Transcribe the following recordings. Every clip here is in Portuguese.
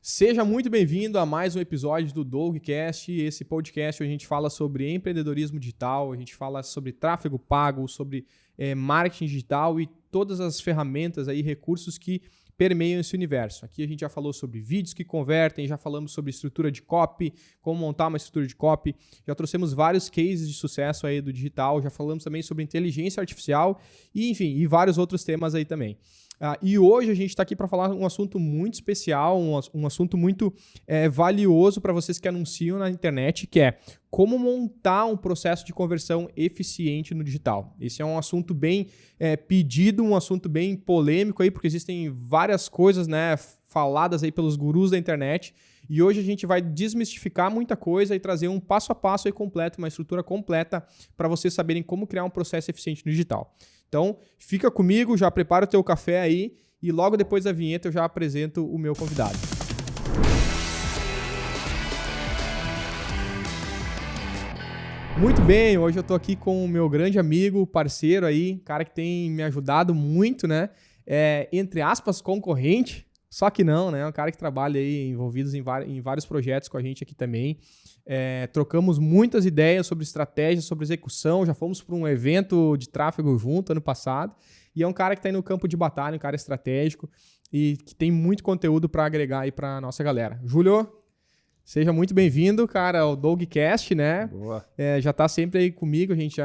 Seja muito bem-vindo a mais um episódio do Dougcast. Esse podcast onde a gente fala sobre empreendedorismo digital, a gente fala sobre tráfego pago, sobre marketing digital e todas as ferramentas e recursos que permeiam esse universo. Aqui a gente já falou sobre vídeos que convertem, já falamos sobre estrutura de copy, como montar uma estrutura de copy, já trouxemos vários cases de sucesso aí do digital, já falamos também sobre inteligência artificial e, enfim, e vários outros temas aí também. E hoje a gente está aqui para falar um assunto muito especial, um assunto muito valioso para vocês que anunciam na internet, que é como montar um processo de conversão eficiente no digital. Esse é um assunto bem pedido, um assunto bem polêmico, aí, porque existem várias coisas faladas aí pelos gurus da internet. E hoje a gente vai desmistificar muita coisa e trazer um passo a passo aí completo, uma estrutura completa para vocês saberem como criar um processo eficiente no digital. Então, fica comigo, já prepara o teu café aí e logo depois da vinheta eu já apresento o meu convidado. Muito bem, hoje eu tô aqui com o meu grande amigo, parceiro aí, cara que tem me ajudado muito, né? Entre aspas, concorrente. Só que não, né? Um cara que trabalha aí envolvidos em vários projetos com a gente aqui também. Trocamos muitas ideias sobre estratégia, sobre execução. Já fomos para um evento de tráfego junto ano passado. E é um cara que está aí no campo de batalha, um cara estratégico e que tem muito conteúdo para agregar aí para nossa galera. Júlio, seja muito bem-vindo, cara, ao Dougcast, né? Boa. Já está sempre aí comigo, a gente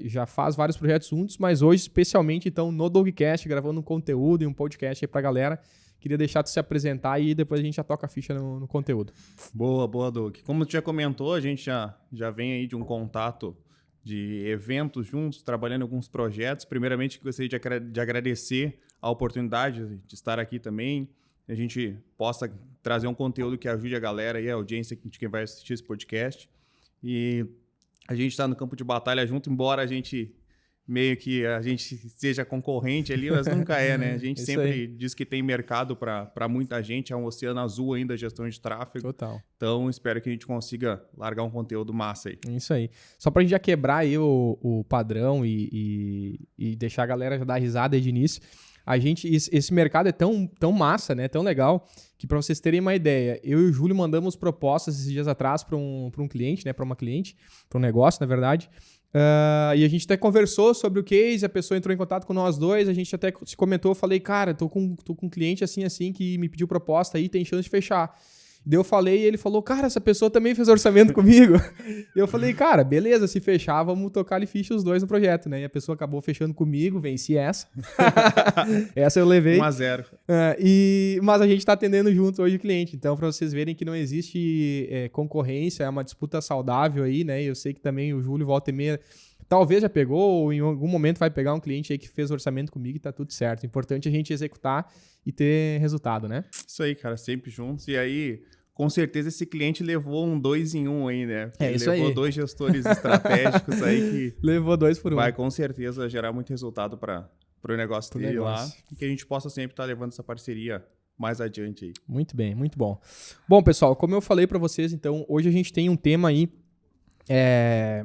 já faz vários projetos juntos, mas hoje, especialmente, então, no Dougcast, gravando um conteúdo e um podcast aí para a galera. Queria deixar tu se apresentar e depois a gente já toca a ficha no conteúdo. Boa, Doug. Como tu já comentou, a gente já vem aí de um contato de eventos juntos, trabalhando em alguns projetos. Primeiramente, gostaria de agradecer a oportunidade de estar aqui também. A gente possa trazer um conteúdo que ajude a galera e a audiência de quem vai assistir esse podcast. E a gente está no campo de batalha junto, embora a gente seja concorrente ali, mas nunca é, né? A gente sempre diz que tem mercado para muita gente, é um oceano azul ainda a gestão de tráfego. Total. Então, espero que a gente consiga largar um conteúdo massa aí. Isso aí. Só pra gente já quebrar aí o padrão e deixar a galera já dar risada aí de início, esse mercado é tão massa, né? Tão legal, que para vocês terem uma ideia, eu e o Júlio mandamos propostas esses dias atrás para um cliente, né? Para uma cliente, para um negócio, na verdade. E a gente até conversou sobre o case, a pessoa entrou em contato com nós dois, a gente até se comentou, eu falei, cara, tô com um cliente assim que me pediu proposta aí, tem chance de fechar. Daí eu falei e ele falou, cara, essa pessoa também fez orçamento comigo. E eu falei, cara, beleza, se fechar, vamos tocar ali ficha os dois no projeto, né? E a pessoa acabou fechando comigo, venci essa. Essa eu levei. 1-0. Mas a gente tá atendendo junto hoje o cliente. Então, para vocês verem que não existe concorrência, é uma disputa saudável aí, né? E eu sei que também o Júlio volta e meia talvez já pegou ou em algum momento vai pegar um cliente aí que fez orçamento comigo e tá tudo certo. Importante a gente executar e ter resultado, né? Isso aí, cara, sempre juntos. E aí, com certeza, esse cliente levou um 2 em 1 aí, né? Ele levou 2 gestores estratégicos aí que levou 2 por 1. Vai com certeza gerar muito resultado para o negócio dele lá. E que a gente possa sempre estar levando essa parceria mais adiante aí. Muito bem, muito bom. Bom, pessoal, como eu falei para vocês, então, hoje a gente tem um tema aí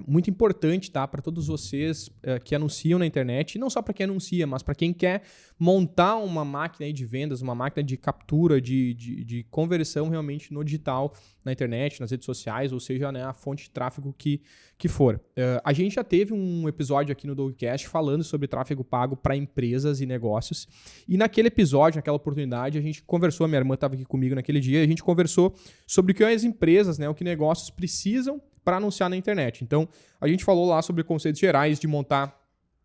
muito importante, tá? Para todos vocês que anunciam na internet, e não só para quem anuncia, mas para quem quer montar uma máquina aí de vendas, uma máquina de captura, de conversão realmente no digital, na internet, nas redes sociais, ou seja, né, a fonte de tráfego que for. A gente já teve um episódio aqui no Dougcast falando sobre tráfego pago para empresas e negócios, e naquele episódio, naquela oportunidade, a gente conversou, a minha irmã estava aqui comigo naquele dia, a gente conversou sobre o que as empresas, né, o que negócios precisam para anunciar na internet. Então, a gente falou lá sobre conceitos gerais de montar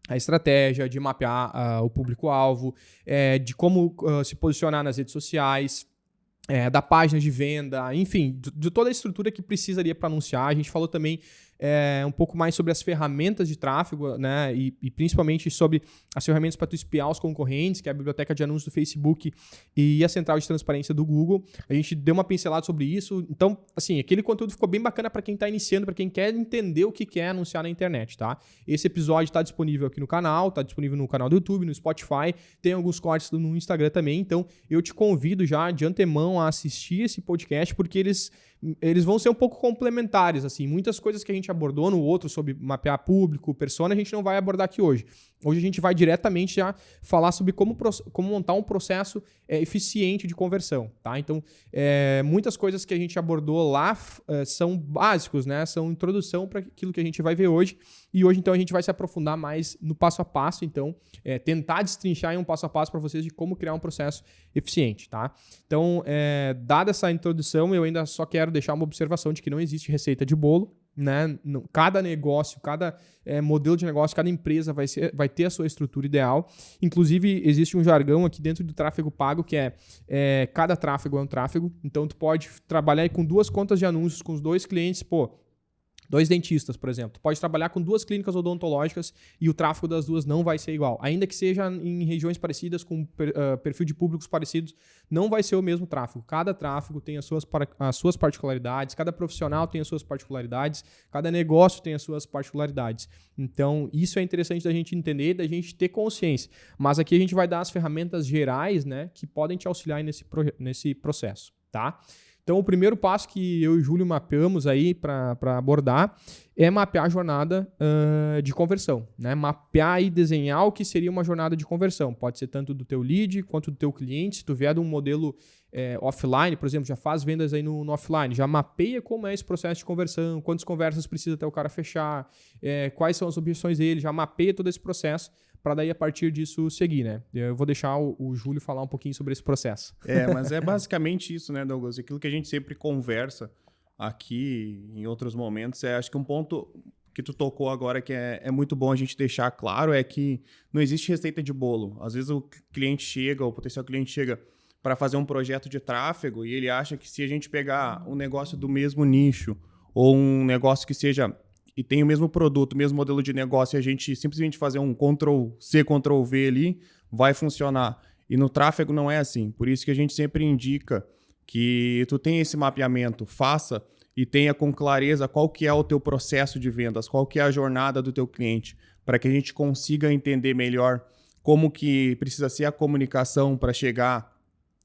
a estratégia, de mapear o público-alvo, de como se posicionar nas redes sociais, da página de venda, enfim, de toda a estrutura que precisaria para anunciar. A gente falou também um pouco mais sobre as ferramentas de tráfego, né? E principalmente sobre as ferramentas para tu espiar os concorrentes, que é a biblioteca de anúncios do Facebook e a central de transparência do Google. A gente deu uma pincelada sobre isso. Então, assim, aquele conteúdo ficou bem bacana para quem está iniciando, para quem quer entender o que é anunciar na internet, tá? Esse episódio está disponível aqui no canal, está disponível no canal do YouTube, no Spotify, tem alguns cortes no Instagram também. Então, eu te convido já de antemão a assistir esse podcast, porque eles vão ser um pouco complementares, assim. Muitas coisas que a gente abordou no outro sobre mapear público, persona, a gente não vai abordar aqui hoje. Hoje a gente vai diretamente já falar sobre como montar um processo eficiente de conversão, tá? Então, muitas coisas que a gente abordou lá são básicos, né? São introdução para aquilo que a gente vai ver hoje. E hoje, então, a gente vai se aprofundar mais no passo a passo. Então, tentar destrinchar em um passo a passo para vocês de como criar um processo eficiente, tá? Então, dada essa introdução, eu ainda só quero deixar uma observação de que não existe receita de bolo, né? Cada negócio, cada modelo de negócio, cada empresa vai ter a sua estrutura ideal. Inclusive, existe um jargão aqui dentro do tráfego pago que cada tráfego é um tráfego. Então, tu pode trabalhar aí com 2 contas de anúncios, com os 2 clientes, 2 dentistas, por exemplo. Tu pode trabalhar com 2 clínicas odontológicas e o tráfego das 2 não vai ser igual. Ainda que seja em regiões parecidas, com perfil de públicos parecidos, não vai ser o mesmo tráfego. Cada tráfego tem as suas particularidades, cada profissional tem as suas particularidades, cada negócio tem as suas particularidades. Então, isso é interessante da gente entender, da gente ter consciência. Mas aqui a gente vai dar as ferramentas gerais, né, que podem te auxiliar nesse processo, tá? Então, o primeiro passo que eu e o Júlio mapeamos aí para abordar é mapear a jornada de conversão, né? Mapear e desenhar o que seria uma jornada de conversão. Pode ser tanto do teu lead quanto do teu cliente. Se tu vier de um modelo offline, por exemplo, já faz vendas aí no offline, já mapeia como é esse processo de conversão, quantas conversas precisa até o cara fechar, quais são as objeções dele, já mapeia todo esse processo para daí a partir disso seguir, né? Eu vou deixar o Júlio falar um pouquinho sobre esse processo. Mas é basicamente isso, né, Douglas? Aquilo que a gente sempre conversa aqui em outros momentos, acho que um ponto que tu tocou agora que é muito bom a gente deixar claro é que não existe receita de bolo. Às vezes o potencial cliente chega para fazer um projeto de tráfego e ele acha que se a gente pegar um negócio do mesmo nicho ou um negócio que seja e tem o mesmo produto, o mesmo modelo de negócio, e a gente simplesmente fazer um Ctrl+C, Ctrl+V ali, vai funcionar. E no tráfego não é assim. Por isso que a gente sempre indica que tu tenha esse mapeamento, faça e tenha com clareza qual que é o teu processo de vendas, qual que é a jornada do teu cliente, para que a gente consiga entender melhor como que precisa ser a comunicação para chegar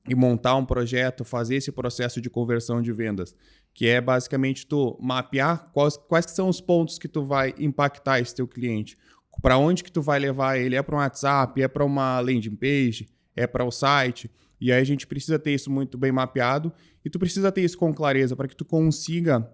e montar um projeto, fazer esse processo de conversão de vendas, que é basicamente tu mapear quais que são os pontos que tu vai impactar esse teu cliente, para onde que tu vai levar ele, para um WhatsApp, para uma landing page, para o site, e aí a gente precisa ter isso muito bem mapeado e tu precisa ter isso com clareza para que tu consiga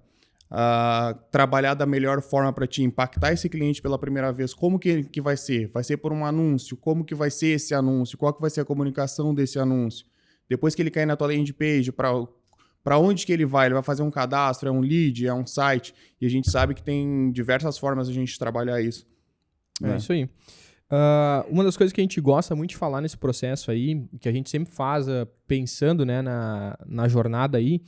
trabalhar da melhor forma para te impactar esse cliente pela primeira vez. Como que vai ser? Vai ser por um anúncio? Como que vai ser esse anúncio? Qual que vai ser a comunicação desse anúncio? Depois que ele cair na tua landing page, para onde que ele vai? Ele vai fazer um cadastro, é um lead, é um site? E a gente sabe que tem diversas formas de a gente trabalhar isso. É isso aí. Uma das coisas que a gente gosta muito de falar nesse processo aí, que a gente sempre faz pensando, né, na jornada aí,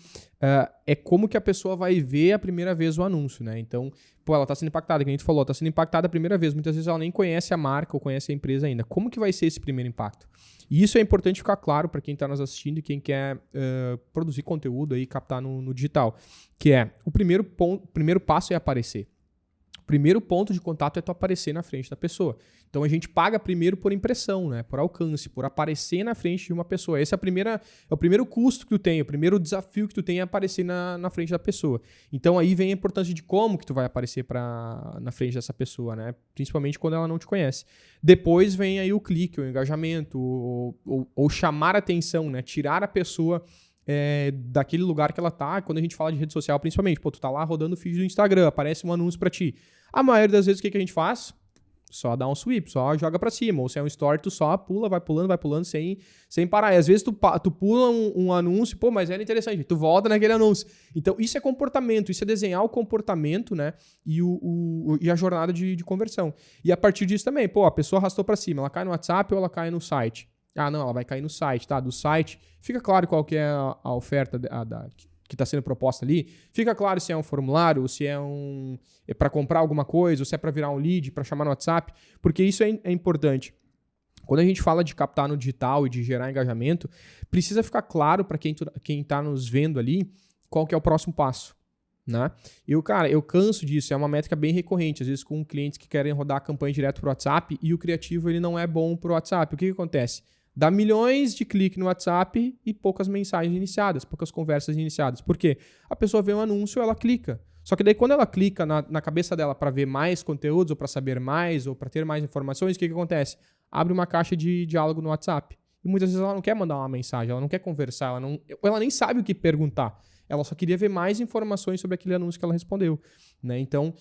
é como que a pessoa vai ver a primeira vez o anúncio, né? Então, ela está sendo impactada, como a gente falou, está sendo impactada a primeira vez. Muitas vezes ela nem conhece a marca ou conhece a empresa ainda. Como que vai ser esse primeiro impacto? E isso é importante ficar claro para quem está nos assistindo e quem quer produzir conteúdo aí e captar no digital, que o primeiro passo é aparecer. O primeiro ponto de contato é tu aparecer na frente da pessoa. Então a gente paga primeiro por impressão, né? Por alcance, por aparecer na frente de uma pessoa. Esse é o primeiro custo que tu tem, o primeiro desafio que tu tem é aparecer na frente da pessoa. Então aí vem a importância de como que tu vai aparecer na frente dessa pessoa, né? Principalmente quando ela não te conhece. Depois vem aí o clique, o engajamento, ou chamar a atenção, né? Tirar a pessoa daquele lugar que ela tá. Quando a gente fala de rede social, principalmente, tu tá lá rodando o feed do Instagram, aparece um anúncio pra ti. A maioria das vezes, o que a gente faz? Só dá um sweep, só joga pra cima. Ou se é um story, tu só pula, vai pulando sem parar. E às vezes tu pula um anúncio, mas era interessante, tu volta naquele anúncio. Então isso é comportamento, isso é desenhar o comportamento, né? E a jornada de conversão. E a partir disso também, a pessoa arrastou pra cima, ela cai no WhatsApp ou ela cai no site? Não, ela vai cair no site, tá? Do site, fica claro qual que é a oferta que está sendo proposta ali. Fica claro se é um formulário, ou se é para comprar alguma coisa, ou se é para virar um lead, para chamar no WhatsApp, porque isso é importante. Quando a gente fala de captar no digital e de gerar engajamento, precisa ficar claro para quem está nos vendo ali qual que é o próximo passo. Né? Eu canso disso, é uma métrica bem recorrente, às vezes com clientes que querem rodar a campanha direto para o WhatsApp e o criativo ele não é bom para o WhatsApp. O que acontece? Dá milhões de cliques no WhatsApp e poucas mensagens iniciadas, poucas conversas iniciadas. Por quê? A pessoa vê um anúncio, ela clica. Só que daí quando ela clica na cabeça dela para ver mais conteúdos, ou para saber mais, ou para ter mais informações, o que acontece? Abre uma caixa de diálogo no WhatsApp. E muitas vezes ela não quer mandar uma mensagem, ela não quer conversar, ela nem sabe o que perguntar. Ela só queria ver mais informações sobre aquele anúncio que ela respondeu, né? Então,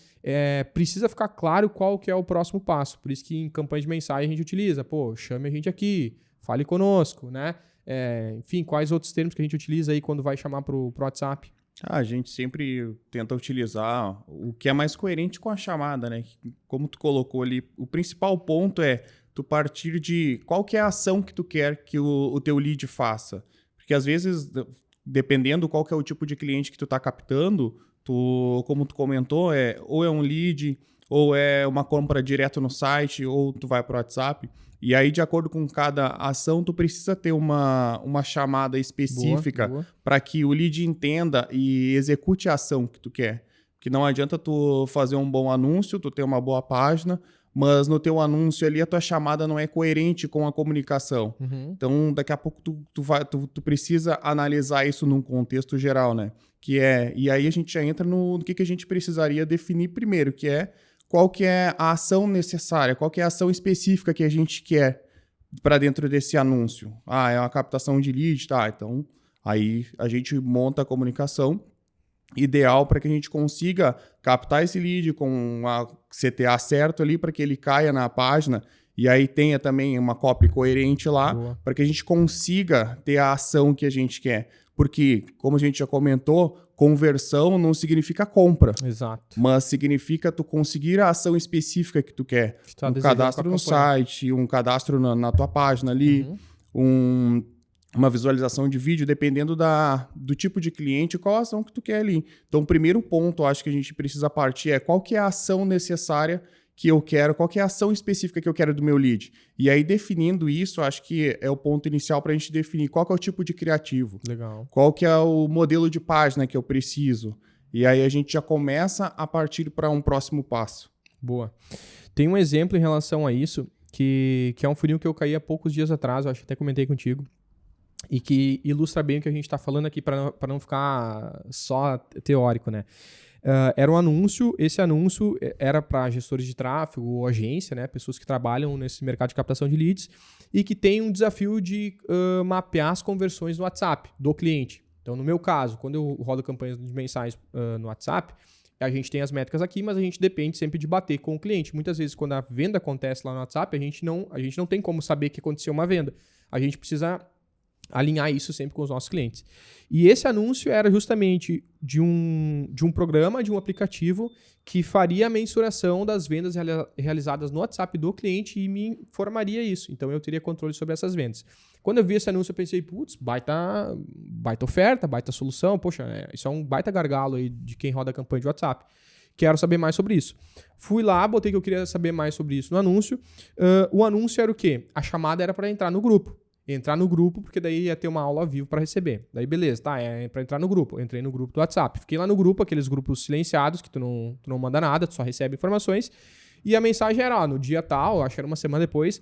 precisa ficar claro qual que é o próximo passo. Por isso que em campanha de mensagem a gente utiliza, chame a gente aqui, fale conosco, né? Enfim, quais outros termos que a gente utiliza aí quando vai chamar pro WhatsApp? A gente sempre tenta utilizar o que é mais coerente com a chamada, né? Como tu colocou ali, o principal ponto é tu partir de qual que é a ação que tu quer que o teu lead faça. Porque às vezes, dependendo qual que é o tipo de cliente que tu tá captando, como tu comentou, ou é um lead, ou é uma compra direto no site, ou tu vai pro WhatsApp. E aí, de acordo com cada ação, tu precisa ter uma chamada específica para que o lead entenda e execute a ação que tu quer. Porque não adianta tu fazer um bom anúncio, tu ter uma boa página, mas no teu anúncio ali a tua chamada não é coerente com a comunicação. Uhum. Então, daqui a pouco tu precisa analisar isso num contexto geral, né? E aí a gente já entra no que a gente precisaria definir primeiro, que é qual que é a ação necessária, qual que é a ação específica que a gente quer para dentro desse anúncio. É uma captação de lead, tá? Então, aí a gente monta a comunicação ideal para que a gente consiga captar esse lead com a CTA certo ali para que ele caia na página e aí tenha também uma copy coerente lá para que a gente consiga ter a ação que a gente quer. Porque, como a gente já comentou, conversão não significa compra. Exato. Mas significa tu conseguir a ação específica que tu quer. Um cadastro no site, um cadastro na tua página ali, uma visualização de vídeo, dependendo do tipo de cliente, qual a ação que tu quer ali. Então, o primeiro ponto, acho que a gente precisa partir é qual que é a ação necessária que eu quero, qual que é a ação específica que eu quero do meu lead. E aí, definindo isso, acho que é o ponto inicial para a gente definir qual que é o tipo de criativo. Legal. Qual que é o modelo de página que eu preciso. E aí, a gente já começa a partir para um próximo passo. Boa. Tem um exemplo em relação a isso, que é um funil que eu caí há poucos dias atrás, eu acho que até comentei contigo, e que ilustra bem o que a gente está falando aqui para não ficar só teórico, né? Era um anúncio, esse anúncio era para gestores de tráfego ou agência, né? Pessoas que trabalham nesse mercado de captação de leads e que tem um desafio de mapear as conversões no WhatsApp do cliente. Então, no meu caso, quando eu rodo campanhas de mensagens no WhatsApp, a gente tem as métricas aqui, mas a gente depende sempre de bater com o cliente. Muitas vezes, quando a venda acontece lá no WhatsApp, a gente não tem como saber que aconteceu uma venda. A gente precisa alinhar isso sempre com os nossos clientes. E esse anúncio era justamente de um programa, de um aplicativo que faria a mensuração das vendas realizadas no WhatsApp do cliente e me informaria isso. Então, eu teria controle sobre essas vendas. Quando eu vi esse anúncio, eu pensei, putz, baita oferta, baita solução. Poxa, isso é um baita gargalo aí de quem roda a campanha de WhatsApp. Quero saber mais sobre isso. Fui lá, botei que eu queria saber mais sobre isso no anúncio. O anúncio era o quê? A chamada era para entrar no grupo. Entrar no grupo, porque daí ia ter uma aula ao vivo para receber. Daí, beleza, tá, é para entrar no grupo. Eu entrei no grupo do WhatsApp. Fiquei lá no grupo, aqueles grupos silenciados, que tu não manda nada, tu só recebe informações. E a mensagem era, no dia tal, acho que era uma semana depois,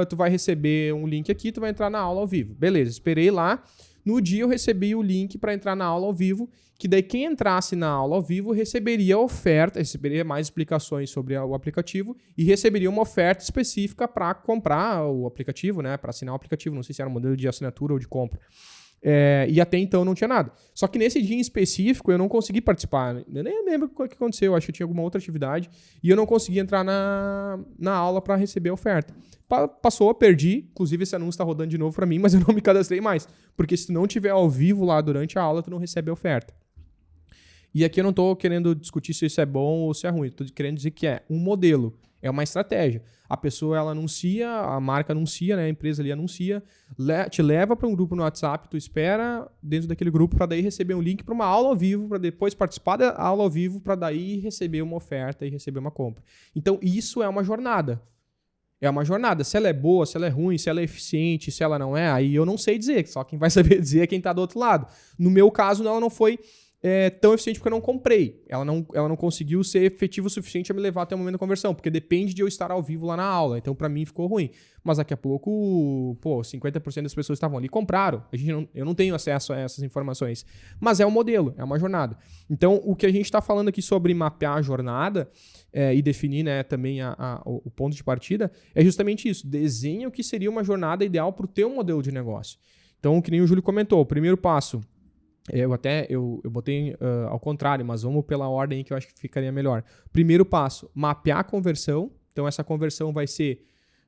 tu vai receber um link aqui, tu vai entrar na aula ao vivo. Beleza, esperei lá. No dia eu recebi o link para entrar na aula ao vivo, que daí quem entrasse na aula ao vivo receberia oferta, receberia mais explicações sobre o aplicativo e receberia uma oferta específica para comprar o aplicativo, né? Para assinar o aplicativo. Não sei se era um modelo de assinatura ou de compra. E até então não tinha nada. Só que nesse dia em específico eu não consegui participar. Eu nem lembro o que aconteceu. Eu acho que eu tinha alguma outra atividade e eu não consegui entrar na aula para receber a oferta. Passou, perdi. Inclusive esse anúncio está rodando de novo para mim, mas eu não me cadastrei mais. Porque se tu não tiver ao vivo lá durante a aula, tu não recebe a oferta. E aqui eu não estou querendo discutir se isso é bom ou se é ruim. Estou querendo dizer que é um modelo. É uma estratégia. A pessoa, ela anuncia, a marca anuncia, né? A empresa ali anuncia, te leva para um grupo no WhatsApp, tu espera dentro daquele grupo para daí receber um link para uma aula ao vivo, para depois participar da aula ao vivo, para daí receber uma oferta e receber uma compra. Então, isso é uma jornada. É uma jornada. Se ela é boa, se ela é ruim, se ela é eficiente, se ela não é, aí eu não sei dizer. Só quem vai saber dizer é quem está do outro lado. No meu caso, ela não foi tão eficiente porque eu não comprei. Ela não conseguiu ser efetiva o suficiente a me levar até o momento da conversão, porque depende de eu estar ao vivo lá na aula. Então, para mim, ficou ruim. Mas daqui a pouco, 50% das pessoas estavam ali e compraram. Eu não tenho acesso a essas informações. Mas é um modelo, é uma jornada. Então, o que a gente está falando aqui sobre mapear a jornada e definir, né, também o ponto de partida é justamente isso. Desenha o que seria uma jornada ideal para o teu modelo de negócio. Então, que nem o Júlio comentou, o primeiro passo... Eu botei ao contrário, mas vamos pela ordem que eu acho que ficaria melhor. Primeiro passo, mapear a conversão. Então, essa conversão vai ser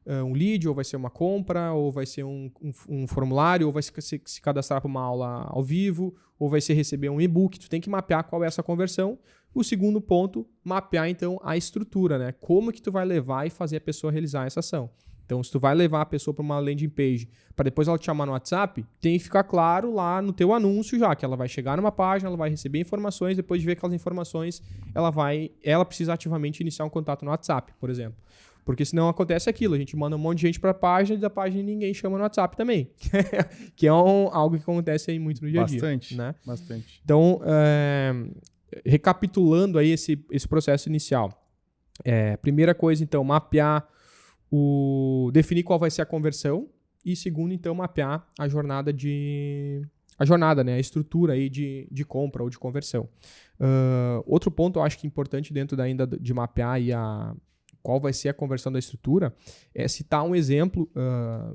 um lead, ou vai ser uma compra, ou vai ser um formulário, ou vai ser se cadastrar para uma aula ao vivo, ou vai ser receber um e-book. Tu tem que mapear qual é essa conversão. O segundo ponto, mapear, então, a estrutura, né? Como que tu vai levar e fazer a pessoa realizar essa ação. Então, se tu vai levar a pessoa para uma landing page para depois ela te chamar no WhatsApp, tem que ficar claro lá no teu anúncio já, que ela vai chegar numa página, ela vai receber informações, depois de ver aquelas informações, ela precisa ativamente iniciar um contato no WhatsApp, por exemplo. Porque senão acontece aquilo, a gente manda um monte de gente para a página e da página ninguém chama no WhatsApp também. Que é algo que acontece aí muito no dia a dia. Bastante, né? Bastante. Então, recapitulando aí esse processo inicial. Primeira coisa, então, mapear definir qual vai ser a conversão e segundo, então, mapear a jornada, né, a estrutura aí de compra ou de conversão. Outro ponto eu acho que é importante dentro ainda de mapear aí qual vai ser a conversão da estrutura é citar um exemplo,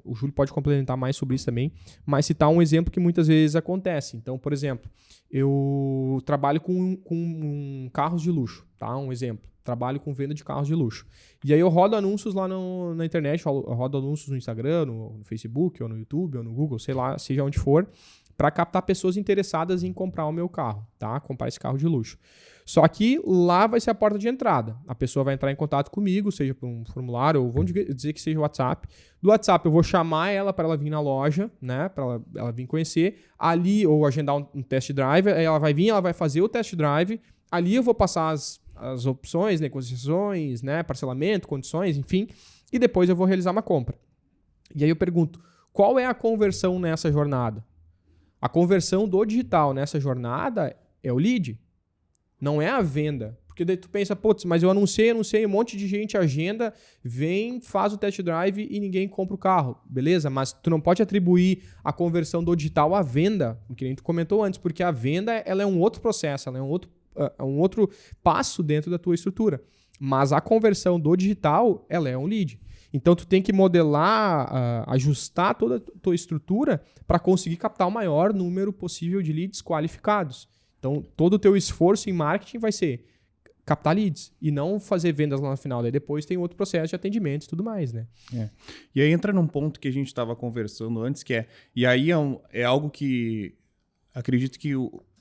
o Júlio pode complementar mais sobre isso também, mas citar um exemplo que muitas vezes acontece. Então, por exemplo, eu trabalho com carros de luxo, tá? Um exemplo. Trabalho com venda de carros de luxo. E aí eu rodo anúncios lá na internet, eu rodo anúncios no Instagram, no Facebook, ou no YouTube, ou no Google, sei lá, seja onde for, para captar pessoas interessadas em comprar o meu carro, tá? Comprar esse carro de luxo. Só que lá vai ser a porta de entrada. A pessoa vai entrar em contato comigo, seja por um formulário, ou vamos dizer que seja o WhatsApp. Do WhatsApp eu vou chamar ela para ela vir na loja, né? Para ela vir conhecer. Ali, ou agendar um test drive, aí ela vai vir, ela vai fazer o test drive. Ali eu vou passar as opções, negociações, né, parcelamento, condições, enfim, e depois eu vou realizar uma compra. E aí eu pergunto, qual é a conversão nessa jornada? A conversão do digital nessa jornada é o lead, não é a venda. Porque daí tu pensa, putz, mas eu anunciei, um monte de gente agenda, vem, faz o test drive e ninguém compra o carro. Beleza, mas tu não pode atribuir a conversão do digital à venda, que nem tu comentou antes, porque a venda ela é um outro processo, ela é um outro passo dentro da tua estrutura. Mas a conversão do digital, ela é um lead. Então, tu tem que modelar, ajustar toda a tua estrutura para conseguir captar o maior número possível de leads qualificados. Então, todo o teu esforço em marketing vai ser captar leads e não fazer vendas lá no final. Daí depois tem outro processo de atendimento e tudo mais, né? E aí entra num ponto que a gente estava conversando antes, e aí é algo que acredito que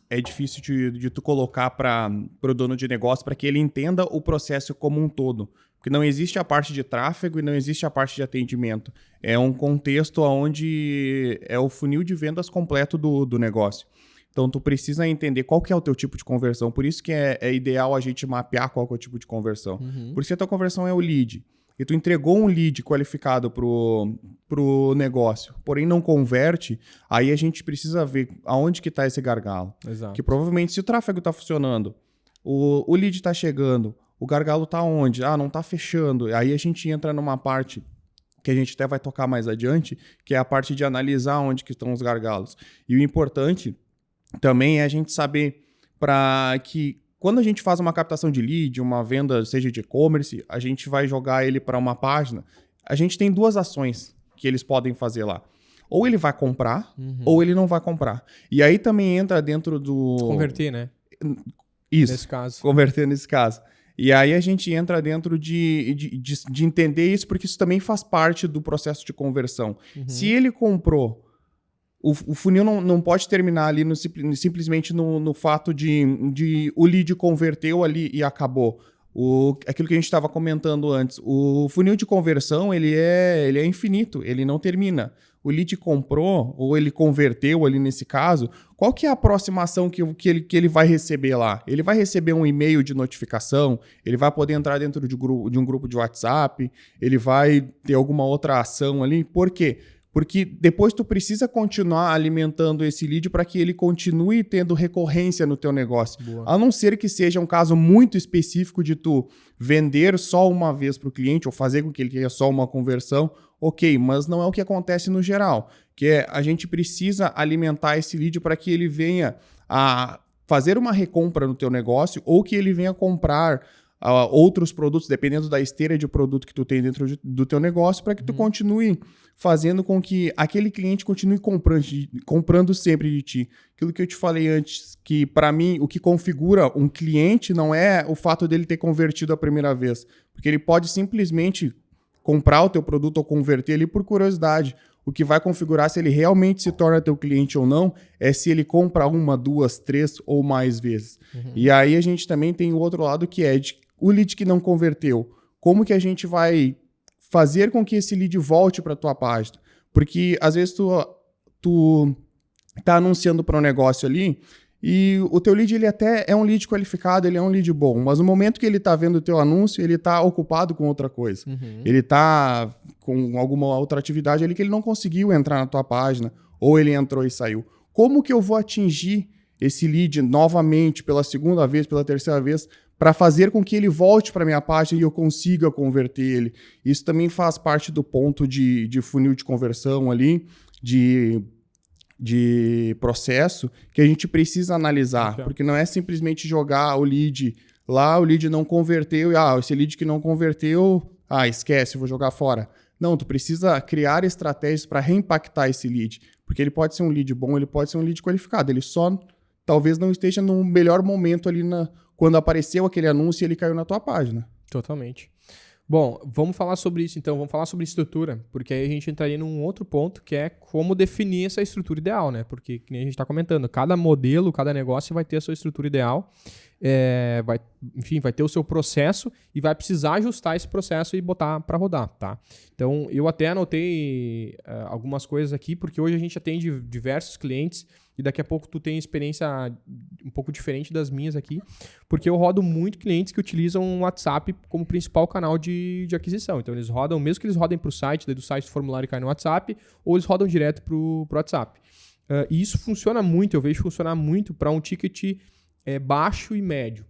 é difícil de tu colocar para o dono de negócio para que ele entenda o processo como um todo. Porque não existe a parte de tráfego e não existe a parte de atendimento. É um contexto onde é o funil de vendas completo do negócio. Então, tu precisa entender qual que é o teu tipo de conversão. Por isso que é ideal a gente mapear qual que é o tipo de conversão. Por isso que a tua conversão é o lead. E tu entregou um lead qualificado pro negócio, porém não converte, aí a gente precisa ver aonde que está esse gargalo. Exato. Que provavelmente se o tráfego está funcionando, o lead está chegando, o gargalo está onde? Não está fechando. Aí a gente entra numa parte que a gente até vai tocar mais adiante, que é a parte de analisar onde que estão os gargalos. E o importante também é a gente saber para que quando a gente faz uma captação de lead, uma venda, seja de e-commerce, a gente vai jogar ele para uma página. A gente tem duas ações que eles podem fazer lá. Ou ele vai comprar, ou ele não vai comprar. E aí também entra dentro do... Converter, né? Isso. Nesse caso. Converter nesse caso. E aí a gente entra dentro de entender isso, porque isso também faz parte do processo de conversão. Se ele comprou, o funil não pode terminar ali simplesmente no fato de o lead converteu ali e acabou. Aquilo que a gente estava comentando antes, o funil de conversão ele é infinito, ele não termina. O lead comprou ou ele converteu ali nesse caso, qual que é a próxima ação que ele vai receber lá? Ele vai receber um e-mail de notificação, ele vai poder entrar dentro de um grupo de WhatsApp, ele vai ter alguma outra ação ali. Por quê? Porque depois tu precisa continuar alimentando esse lead para que ele continue tendo recorrência no teu negócio. Boa. A não ser que seja um caso muito específico de tu vender só uma vez para o cliente ou fazer com que ele tenha só uma conversão, ok, mas não é o que acontece no geral. Que é, a gente precisa alimentar esse lead para que ele venha a fazer uma recompra no teu negócio ou que ele venha comprar outros produtos, dependendo da esteira de produto que tu tem dentro do teu negócio, para que tu continue fazendo com que aquele cliente continue comprando sempre de ti. Aquilo que eu te falei antes, que para mim o que configura um cliente não é o fato dele ter convertido a primeira vez, porque ele pode simplesmente comprar o teu produto ou converter ali por curiosidade. O que vai configurar se ele realmente se torna teu cliente ou não é se ele compra 1, 2, 3 ou mais vezes. E aí a gente também tem o outro lado que é o lead que não converteu. Como que a gente vai fazer com que esse lead volte para a tua página? Porque às vezes tu tá anunciando para um negócio ali e o teu lead ele até é um lead qualificado, ele é um lead bom, mas no momento que ele está vendo o teu anúncio, ele está ocupado com outra coisa. Ele está com alguma outra atividade ali que ele não conseguiu entrar na tua página, ou ele entrou e saiu. Como que eu vou atingir esse lead novamente pela segunda vez, pela terceira vez, para fazer com que ele volte para a minha página e eu consiga converter ele? Isso também faz parte do ponto de funil de conversão ali, de processo, que a gente precisa analisar, porque não é simplesmente jogar o lead lá, o lead não converteu, e esse lead que não converteu, esquece, vou jogar fora. Não, tu precisa criar estratégias para reimpactar esse lead, porque ele pode ser um lead bom, ele pode ser um lead qualificado, ele só talvez não esteja no melhor momento ali quando apareceu aquele anúncio e ele caiu na tua página. Totalmente. Bom, vamos falar sobre isso então, vamos falar sobre estrutura, porque aí a gente entraria num outro ponto que é como definir essa estrutura ideal, né? Porque, que nem a gente está comentando, cada modelo, cada negócio vai ter a sua estrutura ideal, vai ter o seu processo e vai precisar ajustar esse processo e botar para rodar, tá? Então, eu até anotei algumas coisas aqui, porque hoje a gente atende diversos clientes e daqui a pouco tu tem experiência um pouco diferente das minhas aqui, porque eu rodo muito clientes que utilizam o WhatsApp como principal canal de aquisição. Então eles rodam, mesmo que eles rodem para o site, daí do site do formulário cai no WhatsApp, ou eles rodam direto para o WhatsApp. E isso funciona muito, eu vejo funcionar muito para um ticket baixo e médio.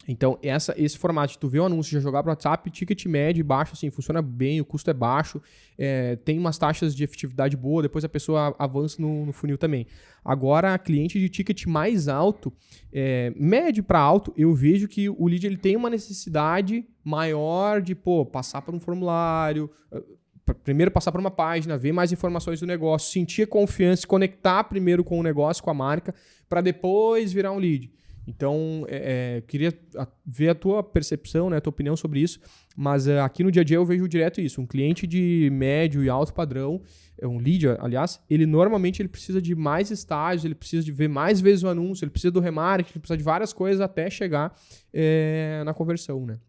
Então, esse formato de tu ver o anúncio e já jogar para o WhatsApp, ticket médio e baixo, assim, funciona bem, o custo é baixo, tem umas taxas de efetividade boa, depois a pessoa avança no funil também. Agora, cliente de ticket mais alto, médio para alto, eu vejo que o lead ele tem uma necessidade maior de, passar por um formulário, primeiro passar por uma página, ver mais informações do negócio, sentir confiança, se conectar primeiro com o negócio, com a marca, para depois virar um lead. Então, queria ver a tua percepção, né, a tua opinião sobre isso, mas aqui no dia a dia eu vejo direto isso. Um cliente de médio e alto padrão, um lead, aliás, ele normalmente precisa de mais estágios, ele precisa de ver mais vezes o anúncio, ele precisa do remarketing, ele precisa de várias coisas até chegar na conversão, né?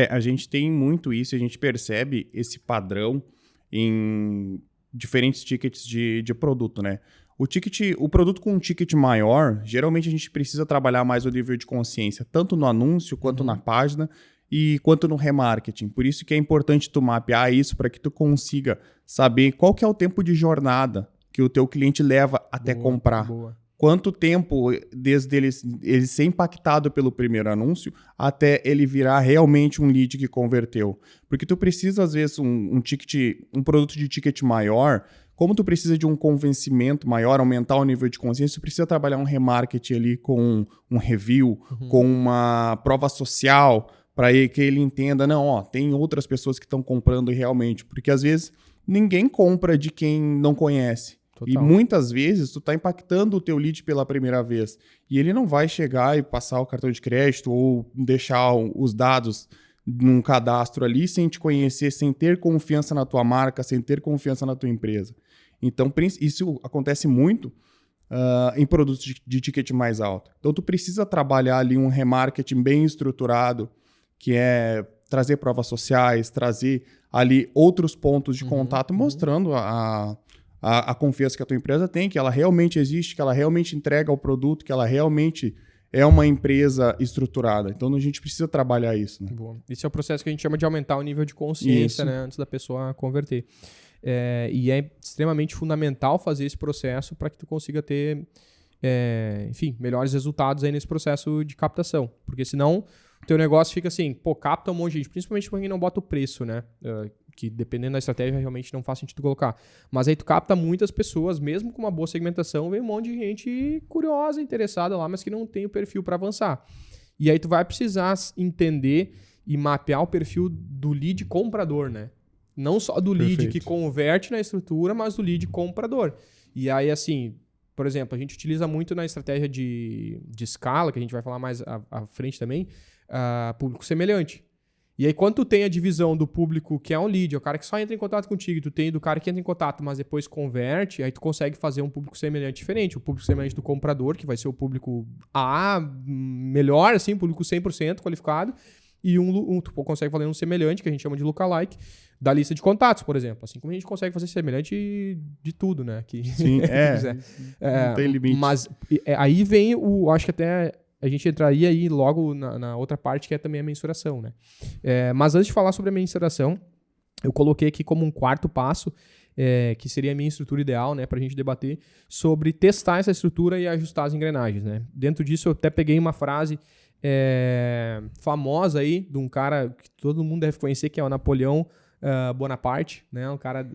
A gente tem muito isso, a gente percebe esse padrão em diferentes tickets de produto, né? O produto com um ticket maior, geralmente a gente precisa trabalhar mais o nível de consciência, tanto no anúncio, quanto na página, e quanto no remarketing. Por isso que é importante tu mapear isso para que tu consiga saber qual que é o tempo de jornada que o teu cliente leva até comprar. Boa. Quanto tempo desde ele ser impactado pelo primeiro anúncio até ele virar realmente um lead que converteu. Porque tu precisa, às vezes, um produto de ticket maior. Como tu precisa de um convencimento maior, aumentar o nível de consciência, tu precisa trabalhar um remarketing ali com um review, com uma prova social, para que ele entenda, tem outras pessoas que estão comprando realmente. Porque às vezes ninguém compra de quem não conhece. Total. E muitas vezes tu tá impactando o teu lead pela primeira vez. E ele não vai chegar e passar o cartão de crédito ou deixar os dados num cadastro ali sem te conhecer, sem ter confiança na tua marca, sem ter confiança na tua empresa. Então, isso acontece muito em produtos de ticket mais alto. Então, tu precisa trabalhar ali um remarketing bem estruturado, que é trazer provas sociais, trazer ali outros pontos de contato, mostrando a confiança que a tua empresa tem, que ela realmente existe, que ela realmente entrega o produto, que ela realmente é uma empresa estruturada. Então, a gente precisa trabalhar isso, né? Boa. Esse é o processo que a gente chama de aumentar o nível de consciência, né, antes da pessoa converter. E é extremamente fundamental fazer esse processo para que tu consiga ter, enfim, melhores resultados aí nesse processo de captação. Porque senão o teu negócio fica assim, pô, capta um monte de gente, principalmente quando não bota o preço, né? Que dependendo da estratégia realmente não faz sentido colocar. Mas aí tu capta muitas pessoas, mesmo com uma boa segmentação, vem um monte de gente curiosa, interessada lá, mas que não tem o perfil para avançar. E aí tu vai precisar entender e mapear o perfil do lead comprador, né? Não só do lead que converte na estrutura, mas do lead comprador. E aí, assim, por exemplo, a gente utiliza muito na estratégia de escala, que a gente vai falar mais à frente também, público semelhante. E aí, quando tu tem a divisão do público que é um lead, é o cara que só entra em contato contigo, tu tem do cara que entra em contato, mas depois converte, aí tu consegue fazer um público semelhante diferente. O público semelhante do comprador, que vai ser o público melhor, assim, público 100% qualificado, e tu consegue fazer um semelhante, que a gente chama de lookalike, da lista de contatos, por exemplo. Assim como a gente consegue fazer semelhante de tudo, né? Sim, não tem limite. Mas aí vem acho que até a gente entraria aí logo na outra parte, que é também a mensuração, né? Mas antes de falar sobre a mensuração, eu coloquei aqui como um quarto passo, que seria a minha estrutura ideal, né? Pra gente debater sobre testar essa estrutura e ajustar as engrenagens, né? Dentro disso, eu até peguei uma frase famosa aí, de um cara que todo mundo deve conhecer, que é o Napoleão Bonaparte, né? Um cara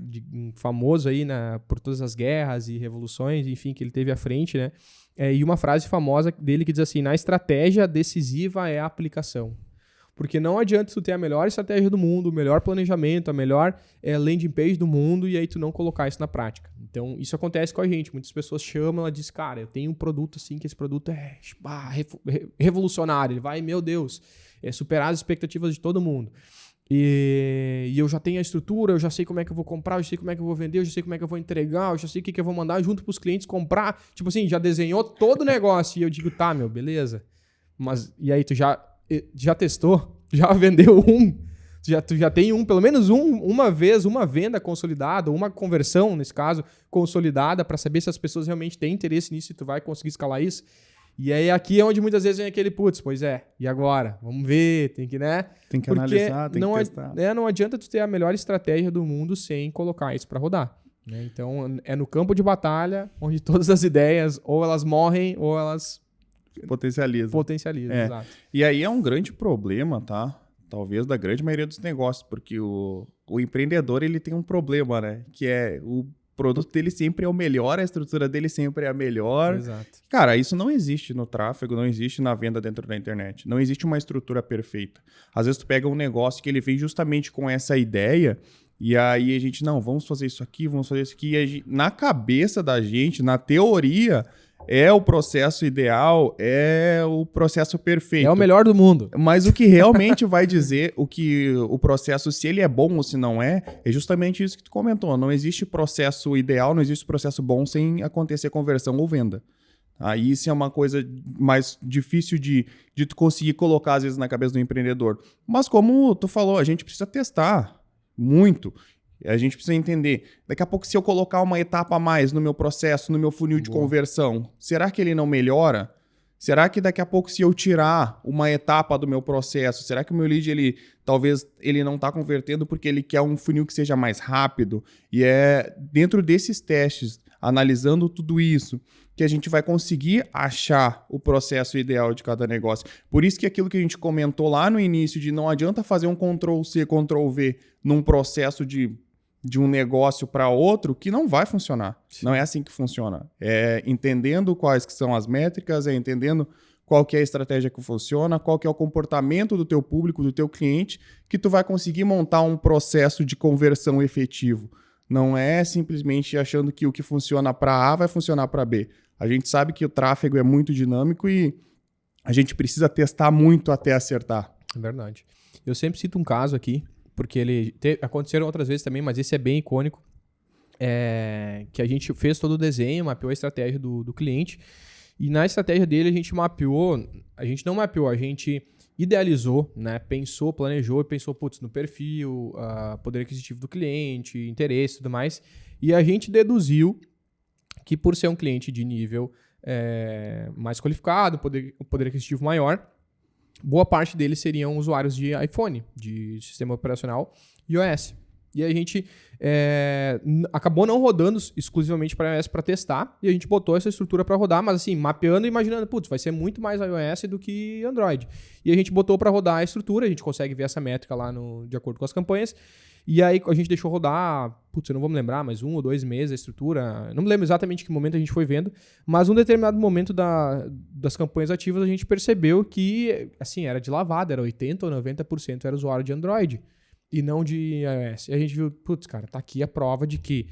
famoso aí por todas as guerras e revoluções, enfim, que ele teve à frente, né? E uma frase famosa dele que diz assim: na estratégia decisiva é a aplicação. Porque não adianta tu ter a melhor estratégia do mundo, o melhor planejamento, a melhor landing page do mundo e aí tu não colocar isso na prática. Então, isso acontece com a gente. Muitas pessoas chamam, ela diz, cara, eu tenho um produto assim, que esse produto é revolucionário. Ele vai, meu Deus, superar as expectativas de todo mundo. E eu já tenho a estrutura, eu já sei como é que eu vou comprar, eu já sei como é que eu vou vender, eu já sei como é que eu vou entregar, eu já sei o que eu vou mandar junto pros clientes comprar. Tipo assim, já desenhou todo o negócio. E eu digo, tá, meu, beleza. Mas, e aí tu já testou? Já vendeu Tu já tem pelo menos uma vez, uma venda consolidada, uma conversão, nesse caso, consolidada, para saber se as pessoas realmente têm interesse nisso e tu vai conseguir escalar isso. E aí aqui é onde muitas vezes vem aquele, e agora? Vamos ver, tem que, né? Tem que analisar, tem que testar. Não adianta tu ter a melhor estratégia do mundo sem colocar isso para rodar. Né? Então, é no campo de batalha onde todas as ideias, ou elas morrem, ou elas potencializam, exato. E aí é um grande problema, tá? Talvez da grande maioria dos negócios, porque o empreendedor, ele tem um problema, né? Que é o produto dele sempre é o melhor, a estrutura dele sempre é a melhor. Exato. Cara, isso não existe no tráfego, não existe na venda dentro da internet. Não existe uma estrutura perfeita. Às vezes tu pega um negócio que ele vem justamente com essa ideia e aí a gente, não, vamos fazer isso aqui, vamos fazer isso aqui. E na cabeça da gente, na teoria, é o processo ideal, é o processo perfeito. É o melhor do mundo. Mas o que realmente vai dizer o processo, se ele é bom ou se não é justamente isso que tu comentou. Não existe processo ideal, não existe processo bom sem acontecer conversão ou venda. Aí isso é uma coisa mais difícil de tu conseguir colocar, às vezes, na cabeça do empreendedor. Mas como tu falou, a gente precisa testar muito. A gente precisa entender, daqui a pouco se eu colocar uma etapa a mais no meu processo, no meu funil de conversão, será que ele não melhora? Será que daqui a pouco se eu tirar uma etapa do meu processo, será que o meu lead, talvez ele não está convertendo porque ele quer um funil que seja mais rápido? E é dentro desses testes, analisando tudo isso, que a gente vai conseguir achar o processo ideal de cada negócio. Por isso que aquilo que a gente comentou lá no início, de não adianta fazer um Ctrl+C, Ctrl+V num processo de um negócio para outro, que não vai funcionar. Sim. Não é assim que funciona. É entendendo quais que são as métricas, é entendendo qual que é a estratégia que funciona, qual que é o comportamento do teu público, do teu cliente, que tu vai conseguir montar um processo de conversão efetivo. Não é simplesmente achando que o que funciona para A vai funcionar para B. A gente sabe que o tráfego é muito dinâmico e a gente precisa testar muito até acertar. É verdade. Eu sempre cito um caso aqui, porque aconteceram outras vezes também, mas esse é bem icônico, que a gente fez todo o desenho, mapeou a estratégia do cliente, e na estratégia dele a gente não mapeou, a gente idealizou, né? Pensou, planejou e pensou, no perfil, poder aquisitivo do cliente, interesse e tudo mais, e a gente deduziu que por ser um cliente de nível mais qualificado, poder aquisitivo maior, boa parte deles seriam usuários de iPhone, de sistema operacional iOS. E a gente acabou não rodando exclusivamente para iOS para testar, e a gente botou essa estrutura para rodar, mas assim, mapeando e imaginando, putz, vai ser muito mais iOS do que Android. E a gente botou para rodar a estrutura, a gente consegue ver essa métrica lá de acordo com as campanhas, e aí a gente deixou rodar, putz, eu não vou me lembrar, mas 1 ou 2 meses a estrutura, não me lembro exatamente que momento a gente foi vendo, mas num determinado momento das campanhas ativas a gente percebeu que, assim, era de lavada, era 80% ou 90% era usuário de Android e não de iOS. E a gente viu, putz, cara, tá aqui a prova de que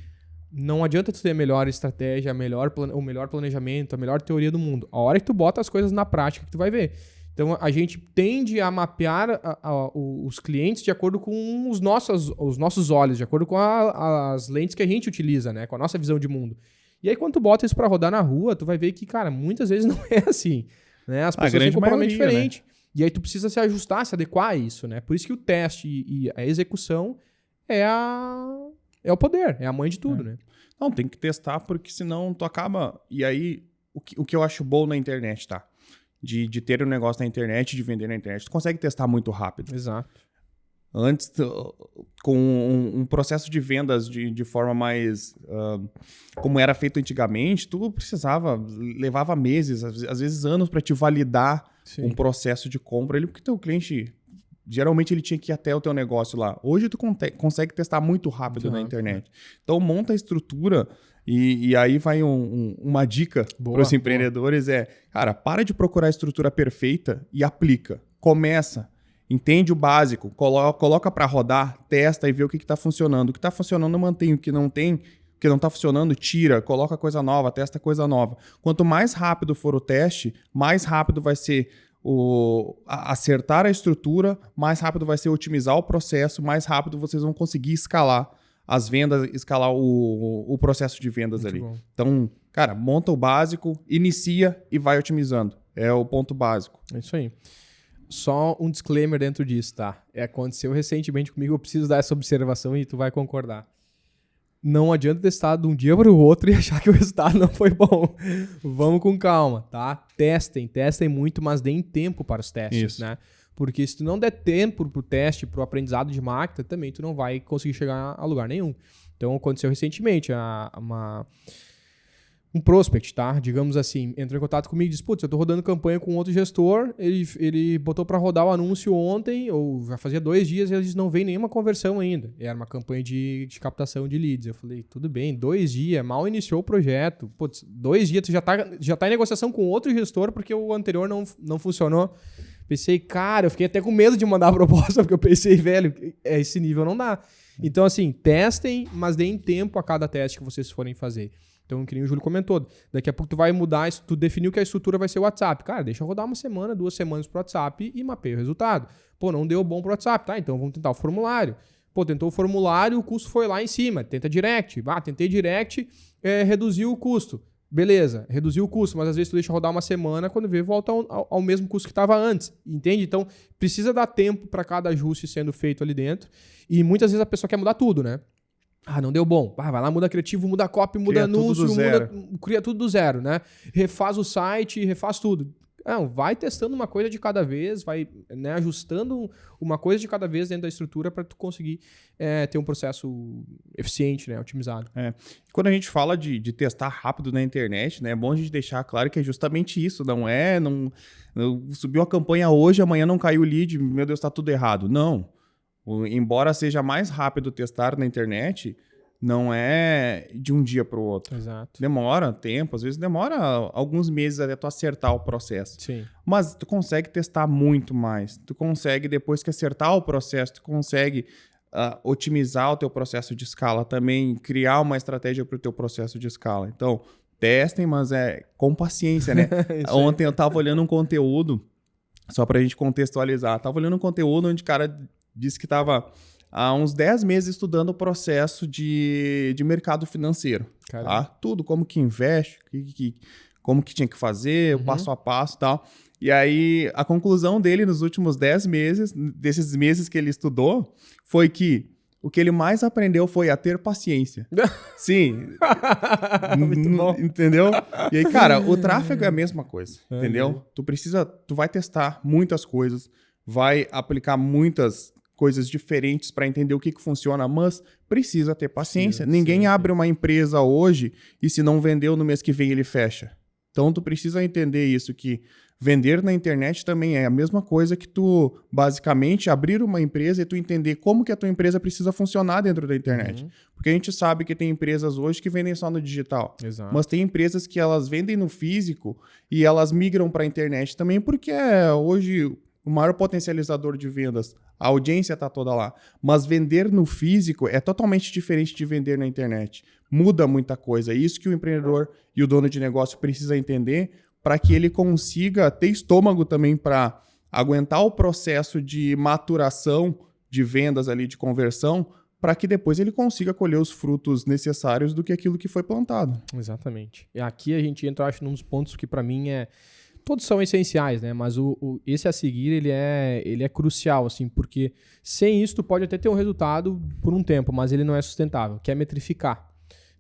não adianta tu ter a melhor estratégia, o melhor planejamento, a melhor teoria do mundo. A hora que tu bota as coisas na prática que tu vai ver. Então, a gente tende a mapear os clientes de acordo com os nossos olhos, de acordo com as lentes que a gente utiliza, né? Com a nossa visão de mundo. E aí, quando tu bota isso pra rodar na rua, tu vai ver que, cara, muitas vezes não é assim, né? As pessoas têm comportamento diferente. Né? E aí, tu precisa se ajustar, se adequar a isso, né? Por isso que o teste e a execução é o poder, é a mãe de tudo, né? Não, tem que testar, porque senão tu acaba... E aí, o que eu acho bom na internet, tá? De ter um negócio na internet, de vender na internet, tu consegue testar muito rápido. Exato. Antes, com um processo de vendas de forma mais... como era feito antigamente, tu levava meses, às vezes anos para te validar um processo de compra, porque teu cliente... Geralmente ele tinha que ir até o teu negócio lá. Hoje tu consegue testar muito rápido na internet. Então monta a estrutura e aí vai uma dica para os empreendedores cara, para de procurar a estrutura perfeita e aplica. Começa, entende o básico, coloca para rodar, testa e vê o que está funcionando. O que está funcionando mantém, o que não está funcionando, tira, coloca coisa nova, testa coisa nova. Quanto mais rápido for o teste, mais rápido vai ser acertar a estrutura, mais rápido vai ser otimizar o processo, mais rápido vocês vão conseguir escalar as vendas, escalar o processo de vendas muito ali. Bom. Então, cara, monta o básico, inicia e vai otimizando. É o ponto básico. É isso aí. Só um disclaimer dentro disso, tá? Aconteceu recentemente comigo, eu preciso dar essa observação e tu vai concordar. Não adianta testar de um dia para o outro e achar que o resultado não foi bom. Vamos com calma, tá? Testem muito, mas deem tempo para os testes, né? Porque se tu não der tempo pro teste, pro aprendizado de máquina, também tu não vai conseguir chegar a lugar nenhum. Então, aconteceu recentemente, um prospect, tá? Digamos assim, entrou em contato comigo e disse, putz, eu tô rodando campanha com outro gestor, ele botou para rodar o anúncio ontem, ou já fazia 2 dias, e ele disse, não veio nenhuma conversão ainda. Era uma campanha de captação de leads. Eu falei, tudo bem, 2 dias, mal iniciou o projeto. Putz, 2 dias, tu já tá em negociação com outro gestor, porque o anterior não funcionou. Pensei, cara, eu fiquei até com medo de mandar a proposta, porque eu pensei, velho, esse nível não dá. Então, assim, testem, mas deem tempo a cada teste que vocês forem fazer. Então, que nem o Júlio comentou, daqui a pouco tu vai mudar, tu definiu que a estrutura vai ser o WhatsApp. Cara, deixa eu rodar 1 semana, 2 semanas pro WhatsApp e mapeia o resultado. Pô, não deu bom pro WhatsApp, tá? Então vamos tentar o formulário. Pô, tentou o formulário, o custo foi lá em cima. Tenta direct. Tentei direct, reduziu o custo. Beleza, reduziu o custo, mas às vezes tu deixa rodar 1 semana, quando vê, volta ao mesmo custo que estava antes. Entende? Então, precisa dar tempo para cada ajuste sendo feito ali dentro. E muitas vezes a pessoa quer mudar tudo, né? Não deu bom. Vai lá, muda criativo, muda copy, muda anúncio, cria tudo do zero, né? Refaz o site, refaz tudo. Não, vai testando uma coisa de cada vez, vai, né, ajustando uma coisa de cada vez dentro da estrutura para tu conseguir ter um processo eficiente, né, otimizado. Quando a gente fala de testar rápido na internet, né, é bom a gente deixar claro que é justamente isso. Não subiu a campanha hoje, amanhã não caiu o lead, meu Deus, tá tudo errado. Não. Embora seja mais rápido testar na internet, não é de um dia para o outro. Exato. Demora tempo, às vezes demora alguns meses até tu acertar o processo. Sim. Mas tu consegue testar muito mais. Tu consegue, depois que acertar o processo, tu consegue otimizar o teu processo de escala também, criar uma estratégia para o teu processo de escala. Então, testem, mas com paciência, né? Ontem eu estava olhando um conteúdo, só para a gente contextualizar, estava olhando um conteúdo onde o cara disse que estava há uns 10 meses estudando o processo de mercado financeiro. Tá? Tudo, como que investe, como que tinha que fazer, o passo a passo e tal. E aí, a conclusão dele nos últimos 10 meses, desses meses que ele estudou, foi que o que ele mais aprendeu foi a ter paciência. Sim. Muito bom. Entendeu? E aí, cara, o tráfego é a mesma coisa, entendeu? Tu vai testar muitas coisas, vai aplicar muitas coisas diferentes para entender o que funciona, mas precisa ter paciência. Ninguém sim. abre uma empresa hoje e se não vendeu no mês que vem ele fecha. Então tu precisa entender isso, que vender na internet também é a mesma coisa que tu, basicamente, abrir uma empresa e tu entender como que a tua empresa precisa funcionar dentro da internet. Porque a gente sabe que tem empresas hoje que vendem só no digital. Exato. Mas tem empresas que elas vendem no físico e elas migram para a internet também, porque hoje o maior potencializador de vendas, a audiência está toda lá. Mas vender no físico é totalmente diferente de vender na internet. Muda muita coisa. É isso que o empreendedor e o dono de negócio precisa entender para que ele consiga ter estômago também para aguentar o processo de maturação de vendas ali, de conversão, para que depois ele consiga colher os frutos necessários do que aquilo que foi plantado. Exatamente. E aqui a gente entra, acho, num dos pontos que para mim todos são essenciais, né? Mas esse a seguir, ele é crucial, assim, porque sem isso tu pode até ter um resultado por um tempo, mas ele não é sustentável, que é metrificar.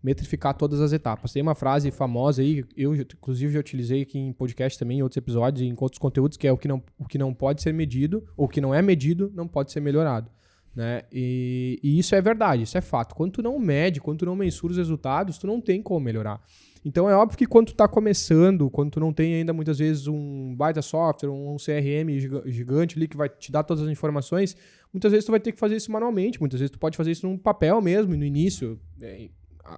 Metrificar todas as etapas. Tem uma frase famosa aí, eu inclusive já utilizei aqui em podcast também, em outros episódios, em outros conteúdos, que é o que não pode ser medido, ou o que não é medido, não pode ser melhorado. Né? E isso é verdade, isso é fato. Quando tu não mede, quando tu não mensura os resultados, tu não tem como melhorar. Então é óbvio que quando tu tá começando, quando tu não tem ainda muitas vezes um baita software, um CRM gigante ali que vai te dar todas as informações, muitas vezes tu vai ter que fazer isso manualmente, muitas vezes tu pode fazer isso num papel mesmo, no início.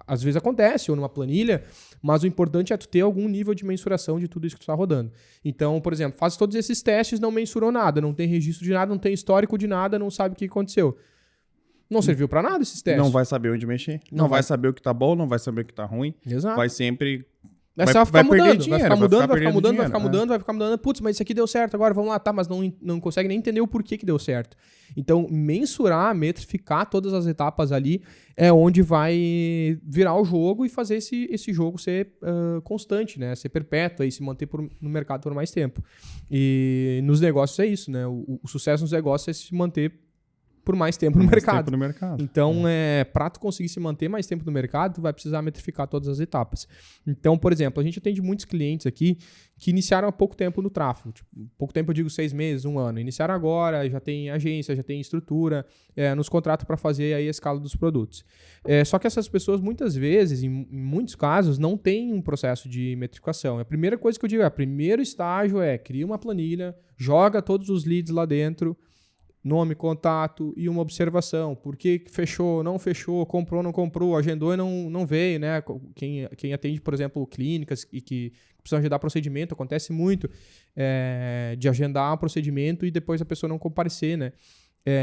Às vezes acontece, ou numa planilha, mas o importante é tu ter algum nível de mensuração de tudo isso que tu tá rodando. Então, por exemplo, faz todos esses testes, não mensurou nada, não tem registro de nada, não tem histórico de nada, não sabe o que aconteceu. Não serviu pra nada esses testes. Não vai saber onde mexer, não vai saber o que tá bom, não vai saber o que tá ruim. Exato. Vai sempre... Vai ficar mudando, vai ficar mudando. Putz, mas isso aqui deu certo agora, vamos lá, tá, mas não consegue nem entender o porquê que deu certo. Então, mensurar, metrificar todas as etapas ali é onde vai virar o jogo e fazer esse jogo ser constante, né? Ser perpétuo e se manter no mercado por mais tempo. E nos negócios é isso, né? O sucesso nos negócios é se manter por mais tempo no mercado. Então, para tu conseguir se manter mais tempo no mercado, tu vai precisar metrificar todas as etapas. Então, por exemplo, a gente atende muitos clientes aqui que iniciaram há pouco tempo no tráfego. Tipo, pouco tempo eu digo 6 meses, 1 ano. Iniciaram agora, já tem agência, já tem estrutura, nos contratos para fazer aí a escala dos produtos. Só que essas pessoas, muitas vezes, em muitos casos, não têm um processo de metrificação. A primeira coisa que eu digo primeiro estágio cria uma planilha, joga todos os leads lá dentro, nome, contato e uma observação. Por que fechou, não fechou, comprou, não comprou, agendou e não veio, né? Quem atende, por exemplo, clínicas e que precisam agendar procedimento, acontece muito de agendar um procedimento e depois a pessoa não comparecer, né?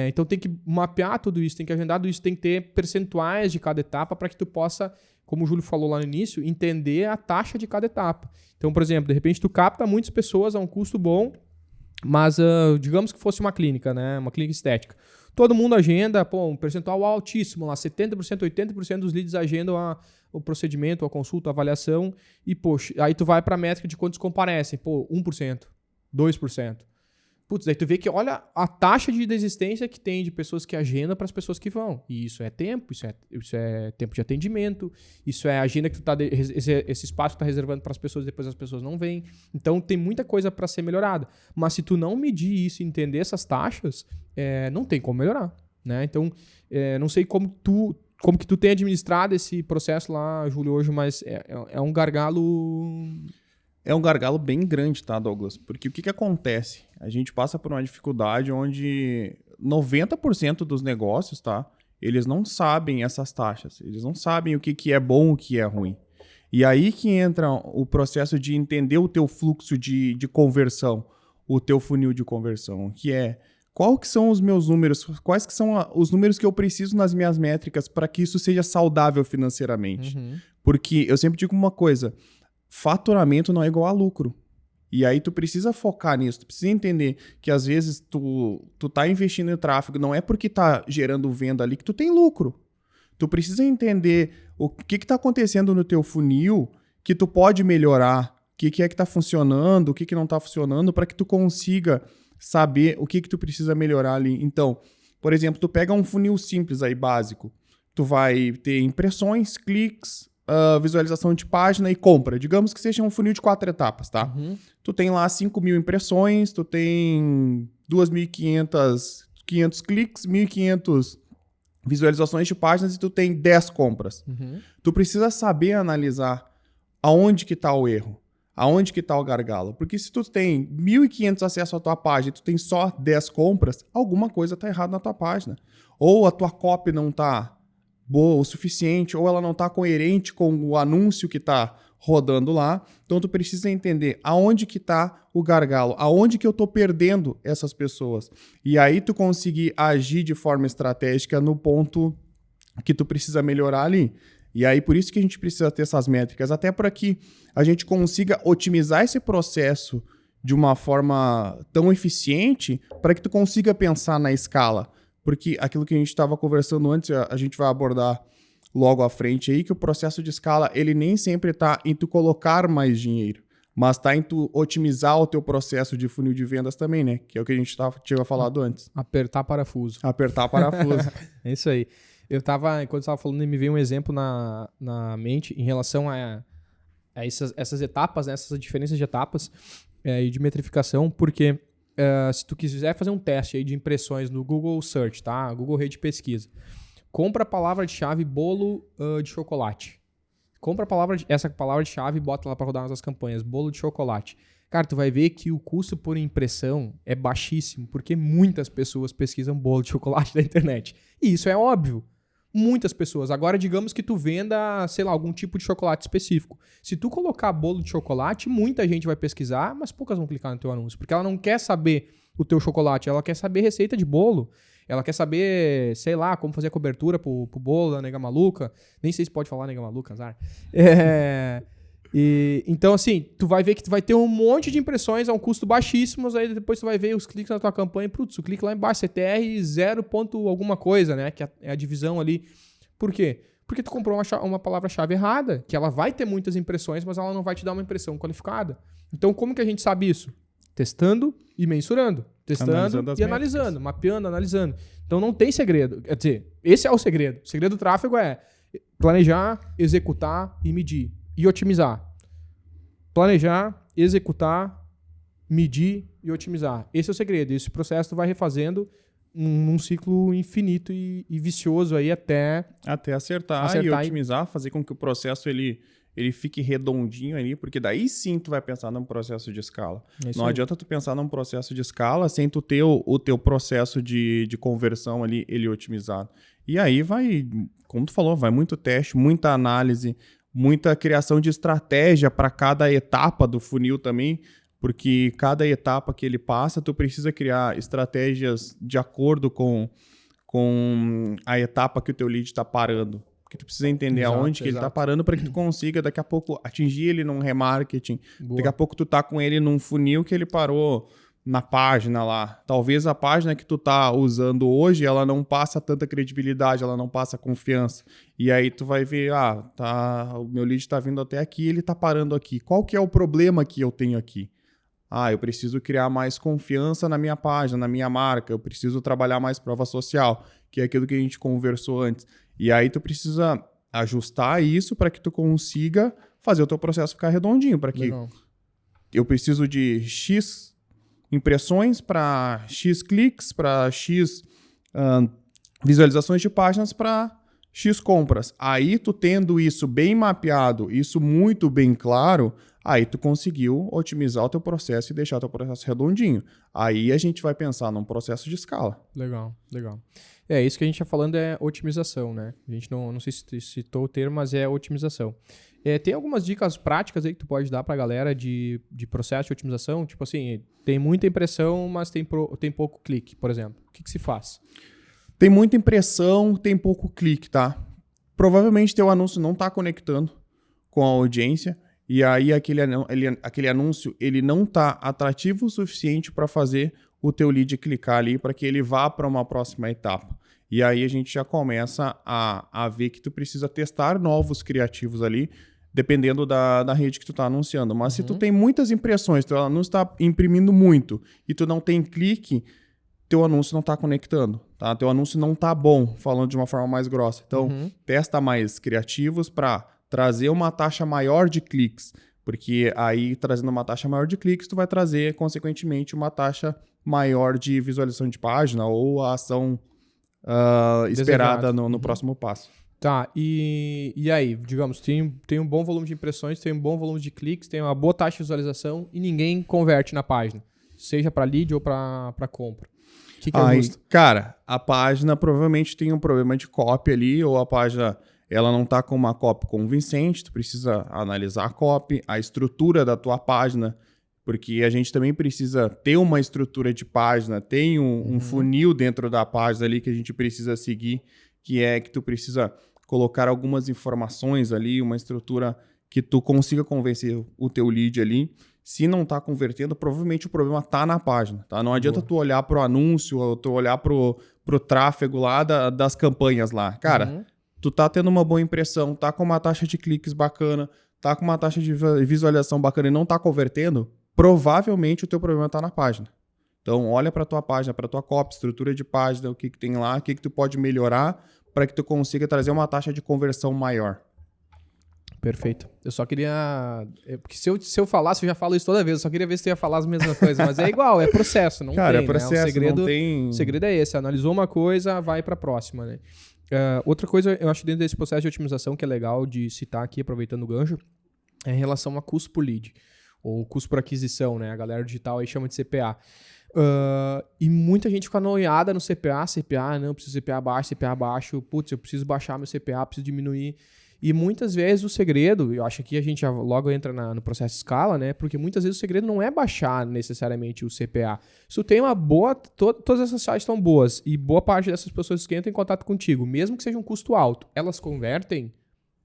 Então tem que mapear tudo isso, tem que agendar tudo isso, tem que ter percentuais de cada etapa para que tu possa, como o Júlio falou lá no início, entender a taxa de cada etapa. Então, por exemplo, de repente tu capta muitas pessoas a um custo bom, mas digamos que fosse uma clínica, né? Uma clínica estética. Todo mundo agenda, um percentual altíssimo lá, 70%, 80% dos leads agendam o procedimento, a consulta, a avaliação, e, poxa, aí tu vai para a métrica de quantos comparecem, 1%, 2%. Putz, daí tu vê que olha a taxa de desistência que tem de pessoas que agendam para as pessoas que vão. E isso é tempo, isso é tempo de atendimento, isso é agenda que tu tá esse espaço que tu tá reservando para as pessoas, depois as pessoas não vêm. Então tem muita coisa para ser melhorada. Mas se tu não medir isso e entender essas taxas, não tem como melhorar, né? Então, não sei como que tu tem administrado esse processo lá, Júlio, hoje, mas é um gargalo... É um gargalo bem grande, tá, Douglas? Porque o que acontece? A gente passa por uma dificuldade onde 90% dos negócios, tá? Eles não sabem essas taxas. Eles não sabem o que é bom e o que é ruim. E aí que entra o processo de entender o teu fluxo de conversão, o teu funil de conversão, que é qual que são os meus números, quais que são os números que eu preciso nas minhas métricas para que isso seja saudável financeiramente. Uhum. Porque eu sempre digo uma coisa... Faturamento não é igual a lucro. E aí tu precisa focar nisso, tu precisa entender que às vezes tu tá investindo em tráfego, não é porque tá gerando venda ali que tu tem lucro. Tu precisa entender o que tá acontecendo no teu funil que tu pode melhorar, o que é que tá funcionando, o que não tá funcionando, para que tu consiga saber o que tu precisa melhorar ali. Então, por exemplo, tu pega um funil simples aí, básico. Tu vai ter impressões, cliques, visualização de página e compra. Digamos que seja um funil de 4 etapas, tá? Uhum. Tu tem lá 5.000 impressões, tu tem 2.500 1.500 cliques, 1.500 visualizações de páginas e tu tem 10 compras. Tu precisa saber analisar aonde que tá o erro, aonde que tá o gargalo. Porque se tu tem 1.500 acessos à tua página e tu tem só 10 compras, alguma coisa tá errada na tua página. Ou a tua copy não tá boa o suficiente, ou ela não tá coerente com o anúncio que tá rodando lá. Então tu precisa entender aonde que tá o gargalo, aonde que eu tô perdendo essas pessoas. E aí tu conseguir agir de forma estratégica no ponto que tu precisa melhorar ali. E aí por isso que a gente precisa ter essas métricas, até para que a gente consiga otimizar esse processo de uma forma tão eficiente para que tu consiga pensar na escala. Porque aquilo que a gente estava conversando antes, a gente vai abordar logo à frente aí, que o processo de escala, ele nem sempre está em tu colocar mais dinheiro, mas está em tu otimizar o teu processo de funil de vendas também, né? Que é o que a gente tinha falado antes. Apertar parafuso. Apertar parafuso. É isso aí. Enquanto eu estava falando, me veio um exemplo na mente em relação a essas etapas, né? Essas diferenças de etapas e de metrificação, porque se tu quiser fazer um teste aí de impressões no Google Search, tá? Google Rede de Pesquisa, compra a palavra-chave bolo de chocolate. Compra essa palavra-chave e bota lá para rodar nas campanhas, bolo de chocolate. Cara, tu vai ver que o custo por impressão é baixíssimo, porque muitas pessoas pesquisam bolo de chocolate na internet. E isso é óbvio. Muitas pessoas. Agora, digamos que tu venda, sei lá, algum tipo de chocolate específico. Se tu colocar bolo de chocolate, muita gente vai pesquisar, mas poucas vão clicar no teu anúncio, porque ela não quer saber o teu chocolate, ela quer saber receita de bolo. Ela quer saber, sei lá, como fazer a cobertura pro bolo da Nega Maluca. Nem sei se pode falar Nega Maluca, azar. Então, assim, tu vai ver que tu vai ter um monte de impressões a um custo baixíssimo, aí depois tu vai ver os cliques na tua campanha, putz, o clique lá embaixo, CTR 0 ponto alguma coisa, né? Que é a divisão ali. Por quê? Porque tu comprou uma palavra-chave errada, que ela vai ter muitas impressões, mas ela não vai te dar uma impressão qualificada. Então, como que a gente sabe isso? Testando e mensurando. Testando e analisando, mapeando, analisando. Então não tem segredo. Quer dizer, esse é o segredo. O segredo do tráfego é planejar, executar e medir. E otimizar. Planejar, executar, medir e otimizar. Esse é o segredo. Esse processo tu vai refazendo num ciclo infinito e vicioso aí até acertar e otimizar, fazer com que o processo ele fique redondinho ali, porque daí sim tu vai pensar num processo de escala. Não adianta tu pensar num processo de escala sem tu ter o teu processo de conversão ali, ele otimizado. E aí vai, como tu falou, vai muito teste, muita análise, muita criação de estratégia para cada etapa do funil também, porque cada etapa que ele passa, tu precisa criar estratégias de acordo com a etapa que o teu lead está parando. Porque tu precisa entender aonde que ele tá parando para que tu consiga, daqui a pouco, atingir ele num remarketing. Boa. Daqui a pouco tu tá com ele num funil que ele parou na página lá. Talvez a página que tu tá usando hoje, ela não passa tanta credibilidade, ela não passa confiança. E aí tu vai ver, o meu lead tá vindo até aqui, ele tá parando aqui. Qual que é o problema que eu tenho aqui? Eu preciso criar mais confiança na minha página, na minha marca. Eu preciso trabalhar mais prova social, que é aquilo que a gente conversou antes. E aí tu precisa ajustar isso para que tu consiga fazer o teu processo ficar redondinho. Para que eu preciso de X impressões para X cliques, para X visualizações de páginas, para X compras. Aí tu tendo isso bem mapeado, isso muito bem claro, aí tu conseguiu otimizar o teu processo e deixar o teu processo redondinho. Aí a gente vai pensar num processo de escala. Legal. Isso que a gente está falando é otimização, né? A gente não sei se tu citou o termo, mas é otimização. Tem algumas dicas práticas aí que tu pode dar pra galera de processo de otimização? Tipo assim, tem muita impressão, mas tem pouco clique, por exemplo. O que se faz? Tem muita impressão, tem pouco clique, tá? Provavelmente teu anúncio não está conectando com a audiência e aí aquele anúncio ele não está atrativo o suficiente para fazer o teu lead clicar ali para que ele vá para uma próxima etapa. E aí a gente já começa a ver que tu precisa testar novos criativos ali, dependendo da rede que tu está anunciando. Mas se tu tem muitas impressões, teu anúncio está imprimindo muito e tu não tem clique, teu anúncio não está conectando, tá? Teu anúncio não está bom, falando de uma forma mais grossa. Então, testa mais criativos para trazer uma taxa maior de cliques. Porque aí, trazendo uma taxa maior de cliques, tu vai trazer, consequentemente, uma taxa maior de visualização de página ou a ação esperada no próximo passo. Tá, e aí, digamos, tem um bom volume de impressões, tem um bom volume de cliques, tem uma boa taxa de visualização e ninguém converte na página, seja para lead ou para compra. O que é justo? Cara, a página provavelmente tem um problema de copy ali, ou a página ela não tá com uma copy convincente, tu precisa analisar a copy, a estrutura da tua página, porque a gente também precisa ter uma estrutura de página, tem um funil dentro da página ali que a gente precisa seguir, que é que tu precisa colocar algumas informações ali, uma estrutura que tu consiga convencer o teu lead ali. Se não tá convertendo, provavelmente o problema tá na página, tá? Não adianta tu olhar pro anúncio ou tu olhar pro tráfego lá das campanhas lá. Cara, tu tá tendo uma boa impressão, tá com uma taxa de cliques bacana, tá com uma taxa de visualização bacana e não tá convertendo, provavelmente o teu problema tá na página. Então, olha pra tua página, pra tua copy, estrutura de página, o que tem lá, o que tu pode melhorar para que tu consiga trazer uma taxa de conversão maior. Perfeito. Eu só queria... Porque se eu falasse, eu já falo isso toda vez. Eu só queria ver se tu ia falar as mesmas coisas. Mas é igual, é processo. Não Cara, tem, é processo, né? o segredo é esse. Analisou uma coisa, vai pra próxima, né? Outra coisa, eu acho dentro desse processo de otimização que é legal de citar aqui, aproveitando o gancho, é em relação a custo por lead. Ou custo por aquisição, né? A galera digital aí chama de CPA. E muita gente fica noiada no CPA, não, preciso CPA baixo, putz, eu preciso baixar meu CPA, preciso diminuir. E muitas vezes o segredo, eu acho que a gente já logo entra no processo de escala, né? Porque muitas vezes o segredo não é baixar necessariamente o CPA. Se tu tem uma boa, todas essas sites estão boas e boa parte dessas pessoas que entram em contato contigo, mesmo que seja um custo alto, elas convertem,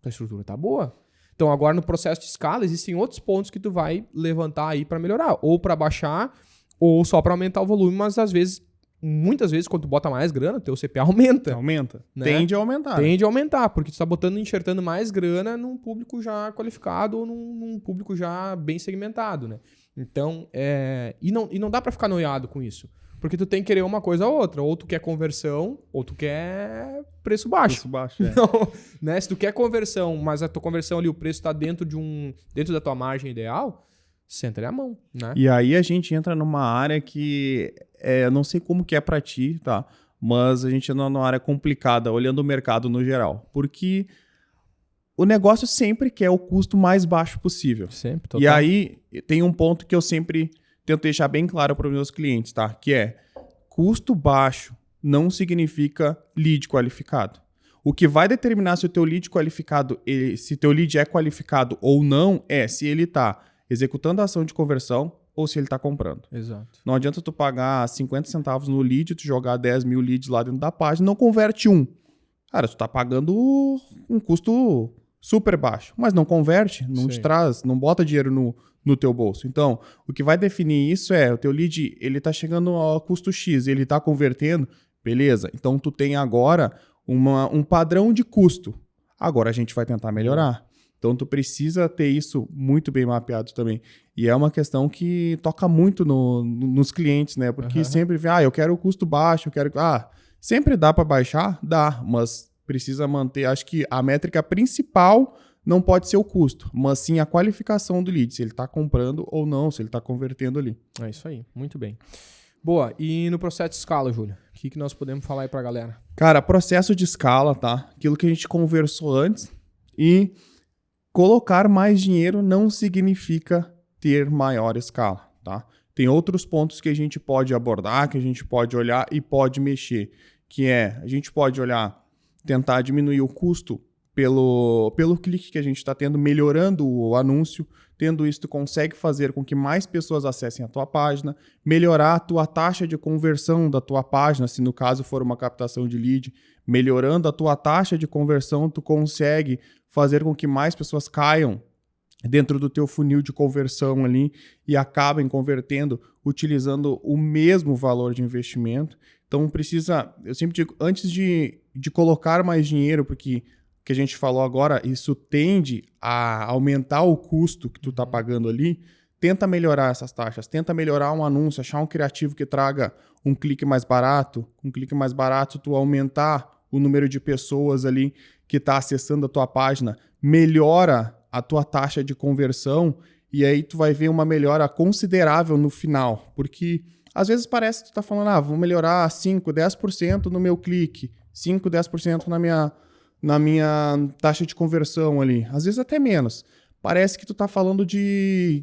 a estrutura tá boa. Então agora no processo de escala existem outros pontos que tu vai levantar aí para melhorar, ou para baixar, ou só para aumentar o volume, mas às vezes, muitas vezes, quando tu bota mais grana, teu CPA aumenta. Aumenta. Né? Tende a aumentar. Tende a aumentar, porque tu tá enxertando mais grana num público já qualificado ou num público já bem segmentado, né? Então, e não dá para ficar noiado com isso. Porque tu tem que querer uma coisa ou outra. Ou tu quer conversão, ou tu quer preço baixo. Preço baixo, é. Então, né? Se tu quer conversão, mas a tua conversão ali, o preço tá dentro da tua margem ideal, senta ali a mão, né? E aí a gente entra numa área que eu não sei como que é pra ti, tá? Mas a gente entra numa área complicada, olhando o mercado no geral. Porque o negócio sempre quer o custo mais baixo possível. Sempre, total. E aí tem um ponto que eu sempre tento deixar bem claro para os meus clientes, tá? Que é, custo baixo não significa lead qualificado. O que vai determinar se o teu lead qualificado, se teu lead é qualificado ou não, é se ele tá executando a ação de conversão ou se ele está comprando. Exato. Não adianta tu pagar 50 centavos no lead, tu jogar 10 mil leads lá dentro da página e não converte um. Cara, tu tá pagando um custo super baixo, mas não converte, não te traz, não bota dinheiro no teu bolso. Então, o que vai definir isso é, o teu lead, ele tá chegando ao custo X, ele tá convertendo, beleza. Então, tu tem agora um padrão de custo. Agora a gente vai tentar melhorar. Então, tu precisa ter isso muito bem mapeado também. E é uma questão que toca muito nos clientes, né? Porque sempre vem, eu quero o custo baixo, eu quero... sempre dá para baixar? Dá, mas precisa manter... Acho que a métrica principal não pode ser o custo, mas sim a qualificação do lead, se ele está comprando ou não, se ele está convertendo ali. É isso aí, muito bem. Boa, e no processo de escala, Júlio? O que nós podemos falar aí para a galera? Cara, processo de escala, tá? Aquilo que a gente conversou antes e... Colocar mais dinheiro não significa ter maior escala, tá? Tem outros pontos que a gente pode abordar, que a gente pode olhar e pode mexer, que é, a gente pode olhar, tentar diminuir o custo pelo clique que a gente está tendo, melhorando o anúncio. Tendo isso, tu consegue fazer com que mais pessoas acessem a tua página, melhorar a tua taxa de conversão da tua página, se no caso for uma captação de lead, melhorando a tua taxa de conversão, tu consegue fazer com que mais pessoas caiam dentro do teu funil de conversão ali e acabem convertendo utilizando o mesmo valor de investimento. Então eu sempre digo, antes de colocar mais dinheiro, porque que a gente falou agora, isso tende a aumentar o custo que tu tá pagando ali, tenta melhorar essas taxas, tenta melhorar um anúncio, achar um criativo que traga um clique mais barato, tu aumentar o número de pessoas ali que está acessando a tua página, melhora a tua taxa de conversão e aí tu vai ver uma melhora considerável no final, porque às vezes parece que tu tá falando, vou melhorar 5, 10% no meu clique, 5, 10% na minha taxa de conversão ali, às vezes até menos. Parece que tu tá falando de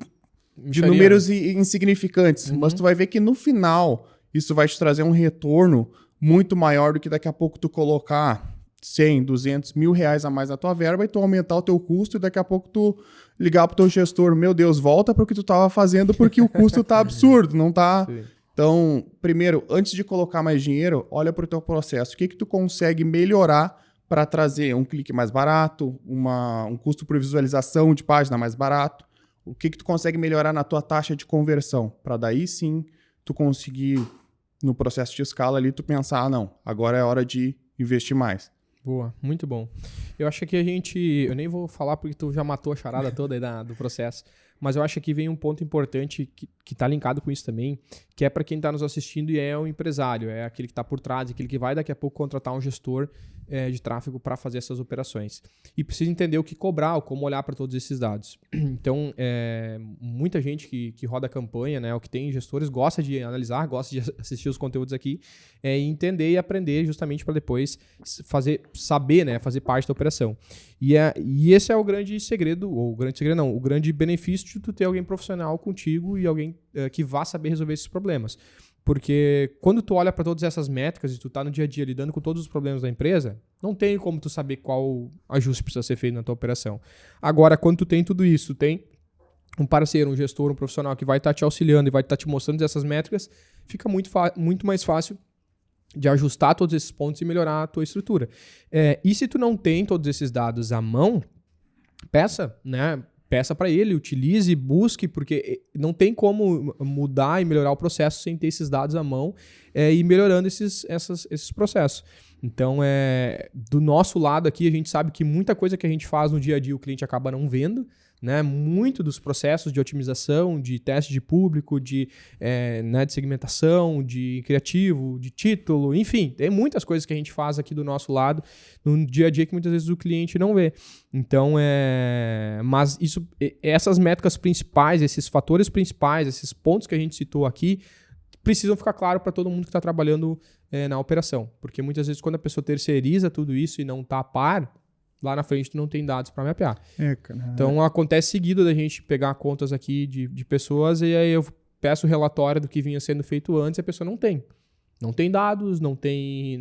números insignificantes, mas tu vai ver que no final isso vai te trazer um retorno muito maior do que daqui a pouco tu colocar 100, 200, R$1.000 a mais na tua verba e tu aumentar o teu custo e daqui a pouco tu ligar pro teu gestor, meu Deus, volta pro que tu tava fazendo porque o custo tá absurdo, não tá... Sim. Então, primeiro, antes de colocar mais dinheiro, olha pro teu processo. O que tu consegue melhorar para trazer um clique mais barato, um custo por visualização de página mais barato? O que tu consegue melhorar na tua taxa de conversão? Para daí sim tu conseguir, no processo de escala ali, tu pensar, não, agora é hora de investir mais. Boa, muito bom. Eu acho que eu nem vou falar porque tu já matou a charada toda aí do processo, mas eu acho que vem um ponto importante que está linkado com isso também, que é para quem está nos assistindo e é o empresário, é aquele que está por trás, aquele que vai daqui a pouco contratar um gestor de tráfego para fazer essas operações. E precisa entender o que cobrar, como olhar para todos esses dados. Então, muita gente que roda a campanha, né, ou que tem gestores, gosta de analisar, gosta de assistir os conteúdos aqui, e entender e aprender justamente para depois saber, né, fazer parte da operação. E esse é o grande segredo, ou o grande segredo não, o grande benefício de tu ter alguém profissional contigo e alguém que vá saber resolver esses problemas. Porque quando tu olha para todas essas métricas e tu tá no dia a dia lidando com todos os problemas da empresa, não tem como tu saber qual ajuste precisa ser feito na tua operação. Agora, quando tu tem tudo isso, tem um parceiro, um gestor, um profissional que vai estar te auxiliando e vai estar te mostrando essas métricas, fica muito mais fácil de ajustar todos esses pontos e melhorar a tua estrutura. E se tu não tem todos esses dados à mão, peça, né? Peça para ele, utilize, busque, porque não tem como mudar e melhorar o processo sem ter esses dados à mão e melhorando esses processos. Então, do nosso lado aqui, a gente sabe que muita coisa que a gente faz no dia a dia o cliente acaba não vendo, né? Muito dos processos de otimização, de teste de público, de segmentação, de criativo, de título, enfim, tem muitas coisas que a gente faz aqui do nosso lado no dia a dia que muitas vezes o cliente não vê. Então, mas essas métricas principais, esses fatores principais, esses pontos que a gente citou aqui, precisam ficar claro para todo mundo que está trabalhando na operação, porque muitas vezes quando a pessoa terceiriza tudo isso e não está a par, lá na frente tu não tem dados para mapear. Então acontece seguido da gente pegar contas aqui de pessoas e aí eu peço o relatório do que vinha sendo feito antes e a pessoa não tem. Não tem dados, não tem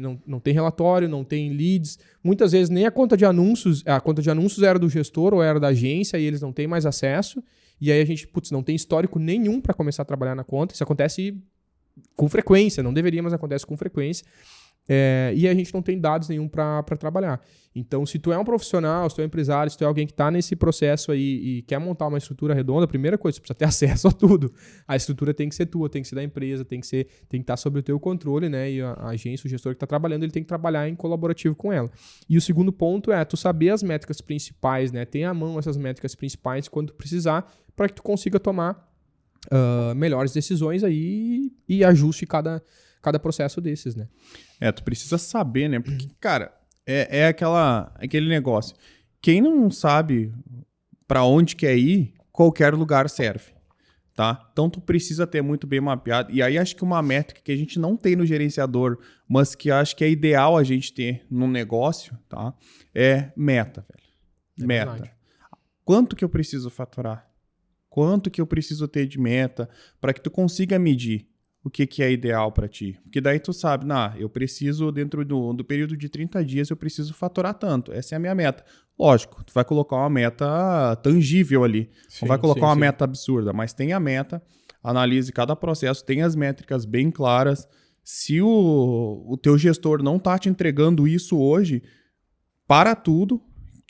relatório, não tem leads. Muitas vezes nem a conta de anúncios era do gestor ou era da agência e eles não têm mais acesso. E aí a gente, não tem histórico nenhum para começar a trabalhar na conta. Isso acontece com frequência, não deveria, mas acontece com frequência. E a gente não tem dados nenhum para trabalhar. Então, se tu é um profissional, se tu é um empresário, se tu é alguém que está nesse processo aí e quer montar uma estrutura redonda, a primeira coisa, você precisa ter acesso a tudo. A estrutura tem que ser tua, tem que ser da empresa, tem que estar sob o teu controle, né? E a agência, o gestor que está trabalhando, ele tem que trabalhar em colaborativo com ela. E o segundo ponto é tu saber as métricas principais, né? Ter à mão essas métricas principais quando tu precisar, para que tu consiga tomar melhores decisões aí e ajuste cada processo desses, né? Tu precisa saber, né? Porque, cara, aquele negócio. Quem não sabe para onde quer ir, qualquer lugar serve, tá? Então, tu precisa ter muito bem mapeado. E aí, acho que uma métrica que a gente não tem no gerenciador, mas que acho que é ideal a gente ter num negócio, tá? É meta, velho. Meta. Verdade. Quanto que eu preciso faturar? Quanto que eu preciso ter de meta para que tu consiga medir o que é ideal para ti? Porque daí tu sabe, eu preciso, dentro do período de 30 dias, eu preciso faturar tanto. Essa é a minha meta. Lógico, tu vai colocar uma meta tangível ali. Sim, não vai colocar uma meta absurda, mas tem a meta, analise cada processo, tem as métricas bem claras. Se o teu gestor não tá te entregando isso hoje, para tudo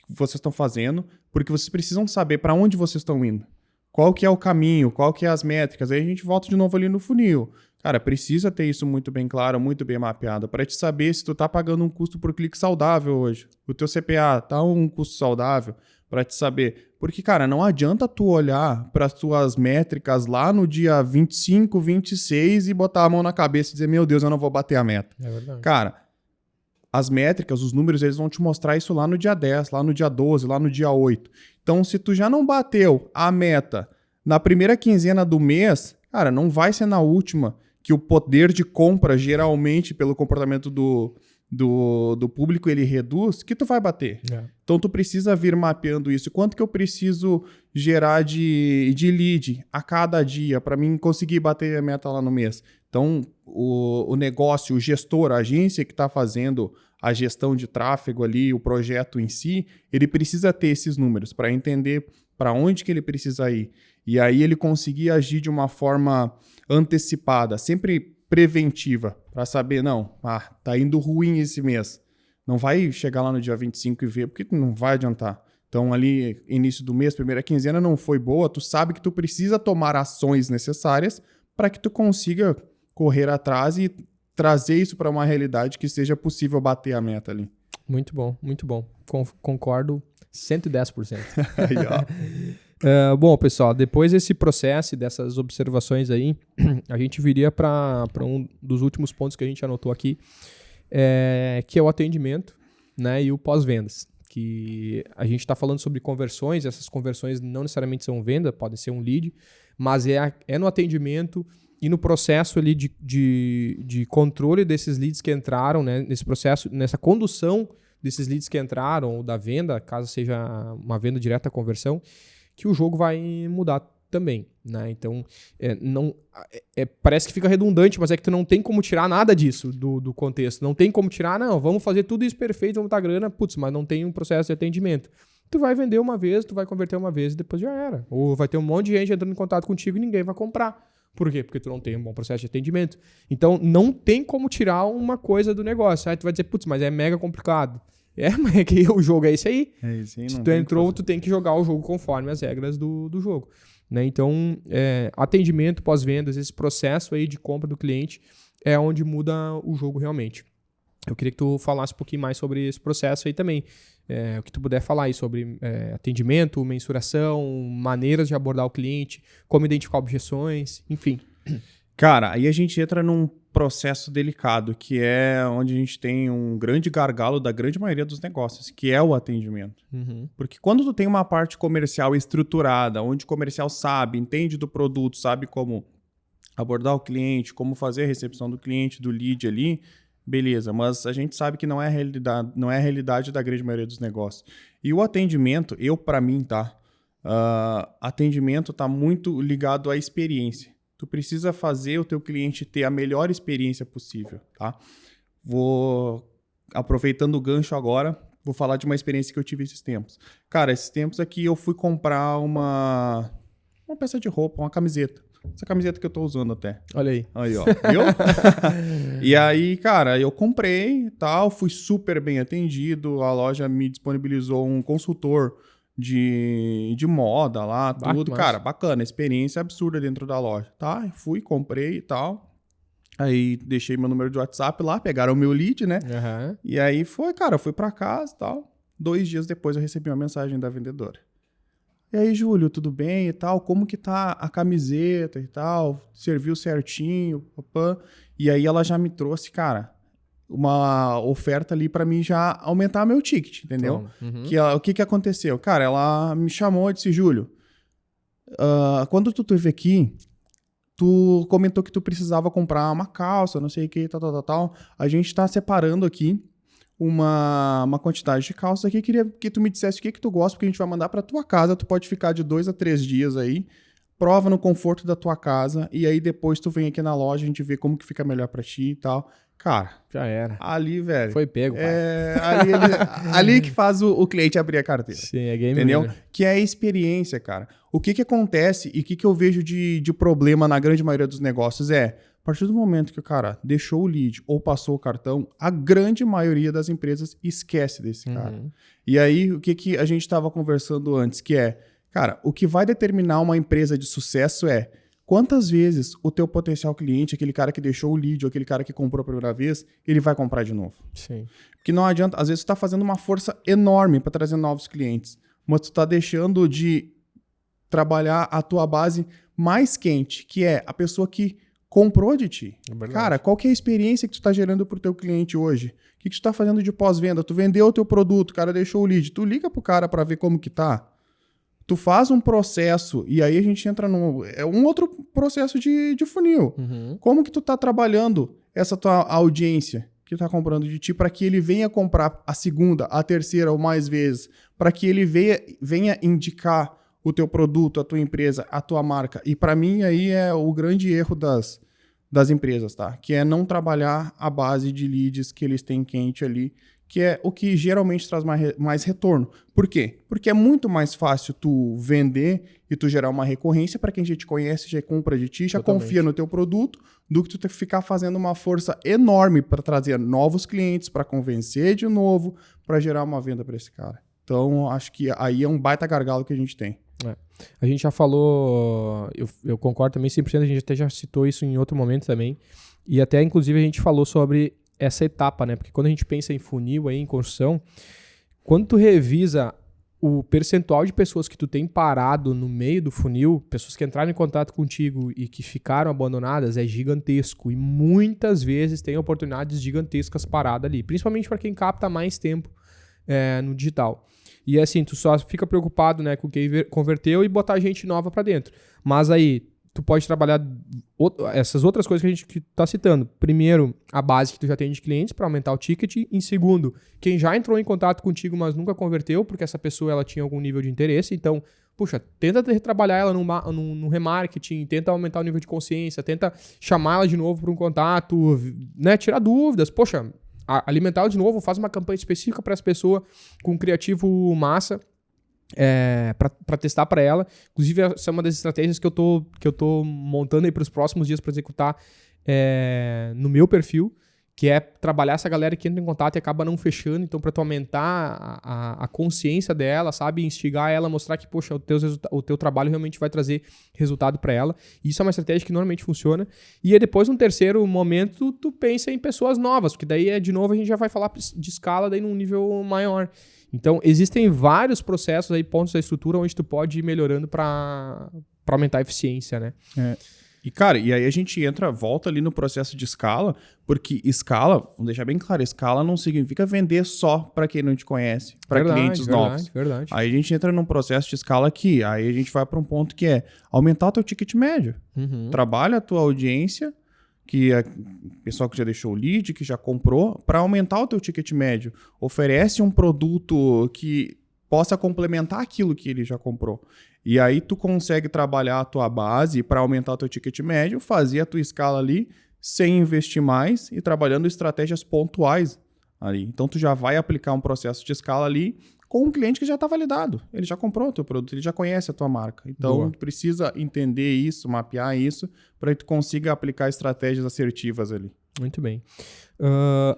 que vocês estão fazendo, porque vocês precisam saber para onde vocês estão indo. Qual que é o caminho, qual que é as métricas. Aí a gente volta de novo ali no funil. Cara, precisa ter isso muito bem claro, muito bem mapeado, para te saber se tu tá pagando um custo por clique saudável hoje. O teu CPA tá um custo saudável, para te saber. Porque, cara, não adianta tu olhar para as tuas métricas lá no dia 25, 26 e botar a mão na cabeça e dizer, meu Deus, eu não vou bater a meta. É verdade. Cara, as métricas, os números, eles vão te mostrar isso lá no dia 10, lá no dia 12, lá no dia 8. Então, se tu já não bateu a meta Na primeira quinzena do mês, cara, não vai ser na última que o poder de compra, geralmente, pelo comportamento do público, ele reduz, que tu vai bater. Então, tu precisa vir mapeando isso. Quanto que eu preciso gerar de lead a cada dia para mim conseguir bater a meta lá no mês? Então, o negócio, o gestor, a agência que está fazendo a gestão de tráfego ali, o projeto em si, ele precisa ter esses números para entender para onde que ele precisa ir. E aí ele conseguir agir de uma forma antecipada, sempre preventiva, para saber, não, tá indo ruim esse mês. Não vai chegar lá no dia 25 e ver, porque não vai adiantar. Então ali, início do mês, primeira quinzena não foi boa, tu sabe que tu precisa tomar ações necessárias para que tu consiga correr atrás e trazer isso para uma realidade que seja possível bater a meta ali. Muito bom, muito bom. Concordo 110%. Aí, ó. Bom, pessoal, depois desse processo e dessas observações aí, a gente viria para um dos últimos pontos que a gente anotou aqui, que é o atendimento, né, e o pós-vendas. Que a gente está falando sobre conversões, essas conversões não necessariamente são venda, podem ser um lead, mas é no atendimento e no processo ali de controle desses leads que entraram, né, nesse processo, nessa condução desses leads que entraram, ou da venda, caso seja uma venda direta à conversão, que o jogo vai mudar também, né? Então, parece que fica redundante, mas é que tu não tem como tirar nada disso do contexto. Não tem como tirar, não, vamos fazer tudo isso perfeito, vamos dar grana, putz, mas não tem um processo de atendimento. Tu vai vender uma vez, tu vai converter uma vez e depois já era. Ou vai ter um monte de gente entrando em contato contigo e ninguém vai comprar. Por quê? Porque tu não tem um bom processo de atendimento. Então, não tem como tirar uma coisa do negócio. Aí tu vai dizer, putz, mas é mega complicado. Mas é que o jogo é esse aí. É esse aí, se tu entrou, tu tem que jogar o jogo conforme as regras do jogo. Né? Então, atendimento, pós-vendas, esse processo aí de compra do cliente é onde muda o jogo realmente. Eu queria que tu falasse um pouquinho mais sobre esse processo aí também. O que tu puder falar aí sobre atendimento, mensuração, maneiras de abordar o cliente, como identificar objeções, enfim. Cara, aí a gente entra num processo delicado, que é onde a gente tem um grande gargalo da grande maioria dos negócios, que é o atendimento. Uhum. Porque quando tu tem uma parte comercial estruturada, onde o comercial sabe, entende do produto, sabe como abordar o cliente, como fazer a recepção do cliente, do lead ali, beleza, mas a gente sabe que não é a realidade da grande maioria dos negócios. E o atendimento, pra mim, atendimento tá muito ligado à experiência. Tu precisa fazer o teu cliente ter a melhor experiência possível, tá? Aproveitando o gancho agora, vou falar de uma experiência que eu tive esses tempos. Cara, esses tempos aqui eu fui comprar uma peça de roupa, uma camiseta. Essa camiseta que eu tô usando até. Olha aí. Aí, ó. Viu? E aí, cara, eu comprei e tal, fui super bem atendido, a loja me disponibilizou um consultor de moda lá, tudo. Cara, bacana, experiência absurda dentro da loja, tá? Fui, comprei e tal. Aí deixei meu número de WhatsApp lá, pegaram o meu lead, né? Uhum. E aí fui pra casa e tal. 2 dias depois eu recebi uma mensagem da vendedora. E aí, Júlio, tudo bem e tal? Como que tá a camiseta e tal? Serviu certinho, papã. E aí ela já me trouxe, cara, uma oferta ali pra mim já aumentar meu ticket, entendeu? Uhum. O que aconteceu? Cara, ela me chamou e disse, Júlio, quando tu esteve aqui, tu comentou que tu precisava comprar uma calça, não sei o que, tal. A gente tá separando aqui uma quantidade de calças aqui. Queria que tu me dissesse o que tu gosta, porque a gente vai mandar pra tua casa. Tu pode ficar de 2 a 3 dias aí, prova no conforto da tua casa, e aí depois tu vem aqui na loja, a gente vê como que fica melhor pra ti e tal. Cara, já era. Ali, velho. Foi pego, pai. Ali que faz o cliente abrir a carteira. Sim, é game entendeu? Winner. Que é a experiência, cara. O que acontece e o que eu vejo de problema na grande maioria dos negócios a partir do momento que o cara deixou o lead ou passou o cartão, a grande maioria das empresas esquece desse cara. E aí, o que a gente estava conversando antes, que cara, o que vai determinar uma empresa de sucesso quantas vezes o teu potencial cliente, aquele cara que deixou o lead ou aquele cara que comprou a primeira vez, ele vai comprar de novo. Sim. Porque não adianta, às vezes tu tá fazendo uma força enorme para trazer novos clientes, mas tu tá deixando de trabalhar a tua base mais quente, que é a pessoa que comprou de ti. Cara, qual que é a experiência que tu tá gerando pro teu cliente hoje? O que tu tá fazendo de pós-venda? Tu vendeu o teu produto, o cara deixou o lead. Tu liga pro cara para ver como que tá. Tu faz um processo, e aí a gente entra é um outro processo de funil. Como que tu tá trabalhando essa tua audiência que tá comprando de ti para que ele venha comprar a segunda, a terceira ou mais vezes, para que ele venha indicar o teu produto, a tua empresa, a tua marca. E para mim aí é o grande erro das empresas, tá? Que é não trabalhar a base de leads que eles têm quente ali, que é o que geralmente traz mais retorno. Por quê? Porque é muito mais fácil tu vender e tu gerar uma recorrência para quem já te conhece, já compra de ti, já confia no teu produto, do que tu ficar fazendo uma força enorme para trazer novos clientes, para convencer de novo, para gerar uma venda para esse cara. Então, acho que aí é um baita gargalo que a gente tem. A gente já falou, eu concordo também 100%, a gente até já citou isso em outro momento também, e até inclusive a gente falou sobre essa etapa, né? Porque quando a gente pensa em funil aí, em construção, quando tu revisa o percentual de pessoas que tu tem parado no meio do funil, pessoas que entraram em contato contigo e que ficaram abandonadas, é gigantesco. E muitas vezes tem oportunidades gigantescas paradas ali, principalmente para quem capta mais tempo no digital. E assim, tu só fica preocupado, né, com quem converteu e botar gente nova para dentro. Mas aí, tu pode trabalhar essas outras coisas que a gente tá citando. Primeiro, a base que tu já tem de clientes para aumentar o ticket. Em segundo, quem já entrou em contato contigo, mas nunca converteu, porque essa pessoa ela tinha algum nível de interesse. Então, puxa, tenta trabalhar ela no remarketing, tenta aumentar o nível de consciência, tenta chamar ela de novo para um contato, né, tirar dúvidas. Poxa, alimentar ela de novo, faz uma campanha específica para essa pessoa com um criativo massa. Para testar para ela. Inclusive, essa é uma das estratégias que eu tô montando aí para os próximos dias para executar no meu perfil, que é trabalhar essa galera que entra em contato e acaba não fechando. Então, para tu aumentar a consciência dela, sabe? Instigar ela, mostrar que, poxa, o teu trabalho realmente vai trazer resultado para ela. Isso é uma estratégia que normalmente funciona. E aí, depois, num terceiro momento, tu pensa em pessoas novas, porque daí, de novo, a gente já vai falar de escala daí num nível maior. Então, existem vários processos aí, pontos da estrutura, onde tu pode ir melhorando para aumentar a eficiência, né? E, cara, e aí a gente volta ali no processo de escala, porque escala, vamos deixar bem claro, escala não significa vender só para quem não te conhece, para clientes novos. Verdade. Aí a gente entra num processo de escala aqui, aí a gente vai para um ponto que é aumentar o teu ticket médio. Trabalha a tua audiência, que é pessoal que já deixou o lead, que já comprou, para aumentar o teu ticket médio. Oferece um produto que possa complementar aquilo que ele já comprou. E aí tu consegue trabalhar a tua base para aumentar o teu ticket médio, fazer a tua escala ali sem investir mais e trabalhando estratégias pontuais ali. Então tu já vai aplicar um processo de escala ali com um cliente que já está validado. Ele já comprou o teu produto, ele já conhece a tua marca. Então tu precisa entender isso, mapear isso, para que tu consiga aplicar estratégias assertivas ali. Muito bem.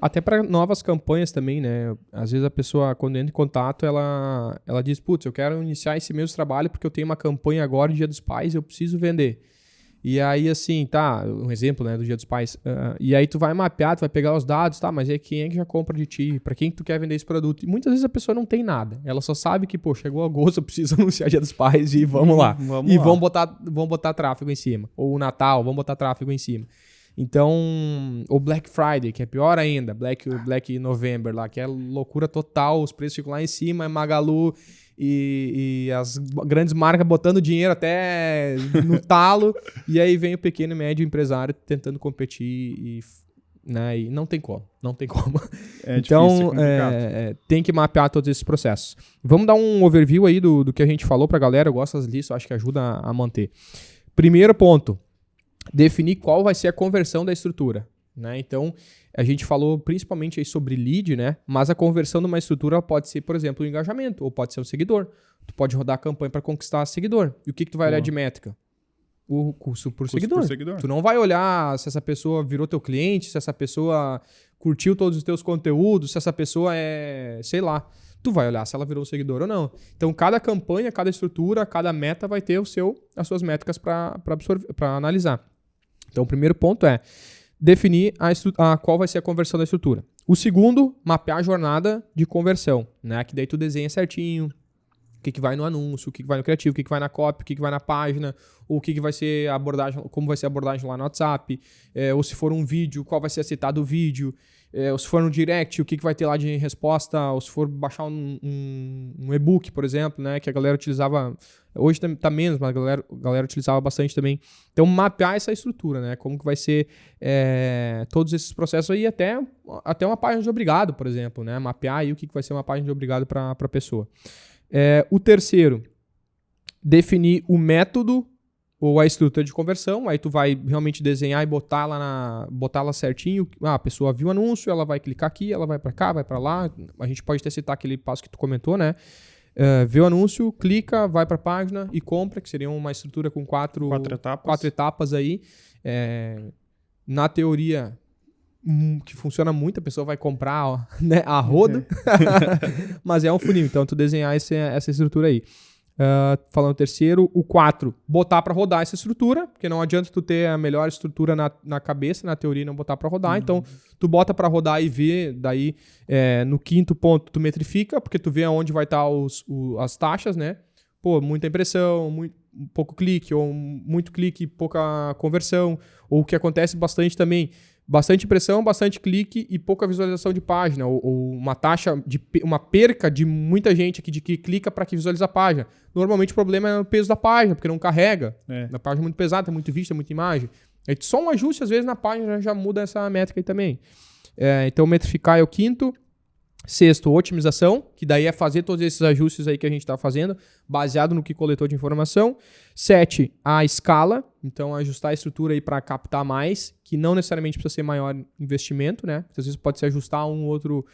Até para novas campanhas também, né? Às vezes a pessoa, quando entra em contato, ela diz, putz, eu quero iniciar esse mesmo trabalho porque eu tenho uma campanha agora de Dia dos Pais e eu preciso vender. E aí, assim, tá, um exemplo, né, do Dia dos Pais. E aí tu vai mapear, tu vai pegar os dados, tá, mas quem é que já compra de ti? Pra quem que tu quer vender esse produto? E muitas vezes a pessoa não tem nada. Ela só sabe que, pô, chegou agosto, eu preciso anunciar Dia dos Pais e vamos lá. Vamos botar tráfego em cima. Ou o Natal, vamos botar tráfego em cima. Então, o Black Friday, que é pior ainda, Black November lá, que é loucura total, os preços ficam lá em cima, é Magalu e as grandes marcas botando dinheiro até no talo, e aí vem o pequeno e médio empresário tentando competir e não tem como. Então, tem que mapear todos esses processos. Vamos dar um overview aí do que a gente falou pra galera, eu gosto das listas, acho que ajuda a manter. Primeiro ponto, definir qual vai ser a conversão da estrutura, né? Então, a gente falou principalmente aí sobre lead, né? Mas a conversão de uma estrutura pode ser, por exemplo, o engajamento, ou pode ser um seguidor. Tu pode rodar a campanha para conquistar seguidor. E o que tu vai olhar de métrica? O custo por seguidor. Tu não vai olhar se essa pessoa virou teu cliente, se essa pessoa curtiu todos os teus conteúdos, se essa pessoa sei lá. Tu vai olhar se ela virou seguidor ou não. Então, cada campanha, cada estrutura, cada meta vai ter as suas métricas para analisar. Então, o primeiro ponto é definir qual vai ser a conversão da estrutura. O segundo, mapear a jornada de conversão, né? Que daí tu desenha certinho, que vai no anúncio, o que vai no criativo, o que vai na copy, o que vai na página, ou o que vai ser a abordagem, como vai ser a abordagem lá no WhatsApp, ou se for um vídeo, qual vai ser citado o vídeo, ou se for no direct, o que vai ter lá de resposta, ou se for baixar um e-book, por exemplo, né, que a galera utilizava, hoje tá menos, mas a galera utilizava bastante também. Então, mapear essa estrutura, né, como que vai ser todos esses processos aí, até uma página de obrigado, por exemplo, né, mapear aí o que vai ser uma página de obrigado para a pessoa. O terceiro, definir o método ou a estrutura de conversão. Aí tu vai realmente desenhar e botar lá certinho. A pessoa viu o anúncio, ela vai clicar aqui, ela vai para cá, vai para lá. A gente pode até citar aquele passo que tu comentou, né? Vê o anúncio, clica, vai para a página e compra, que seria uma estrutura com quatro etapas aí. Na teoria, que funciona muito, a pessoa vai comprar, né, a roda, mas é um funil, então tu desenhar essa estrutura aí. Falando o terceiro, o 4, botar para rodar essa estrutura, porque não adianta tu ter a melhor estrutura na cabeça, na teoria, e não botar para rodar, então tu bota para rodar e vê, daí no quinto ponto tu metrifica, porque tu vê onde vai estar as taxas, né? Pô, muita impressão, pouco clique, ou muito clique, pouca conversão, ou o que acontece bastante também, bastante impressão, bastante clique e pouca visualização de página, ou uma taxa, uma perca de muita gente aqui de que clica para que visualiza a página. Normalmente o problema é o peso da página, porque não carrega. A página é muito pesada, tem muito vista, muita imagem. Aí só um ajuste, às vezes, na página já muda essa métrica aí também. Então, metrificar é o quinto. Sexto, otimização, que daí é fazer todos esses ajustes aí que a gente está fazendo, baseado no que coletou de informação. 7, a escala, então ajustar a estrutura aí para captar mais, que não necessariamente precisa ser maior investimento, né? Às vezes pode se ajustar um outro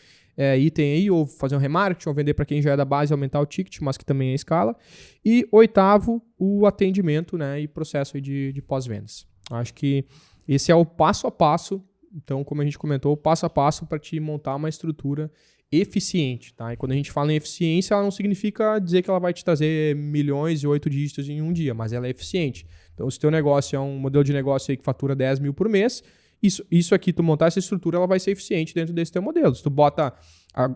item aí, ou fazer um remarketing, ou vender para quem já é da base e aumentar o ticket, mas que também é escala. E 8º, o atendimento, né, e processo aí de pós-vendas. Acho que esse é o passo a passo, então, como a gente comentou, o passo a passo para te montar uma estrutura eficiente, tá? E quando a gente fala em eficiência, ela não significa dizer que ela vai te trazer milhões e 8 dígitos em um dia, mas ela é eficiente. Então, se o teu negócio é um modelo de negócio aí que fatura 10 mil por mês, isso aqui, tu montar essa estrutura, ela vai ser eficiente dentro desse teu modelo. Se tu bota,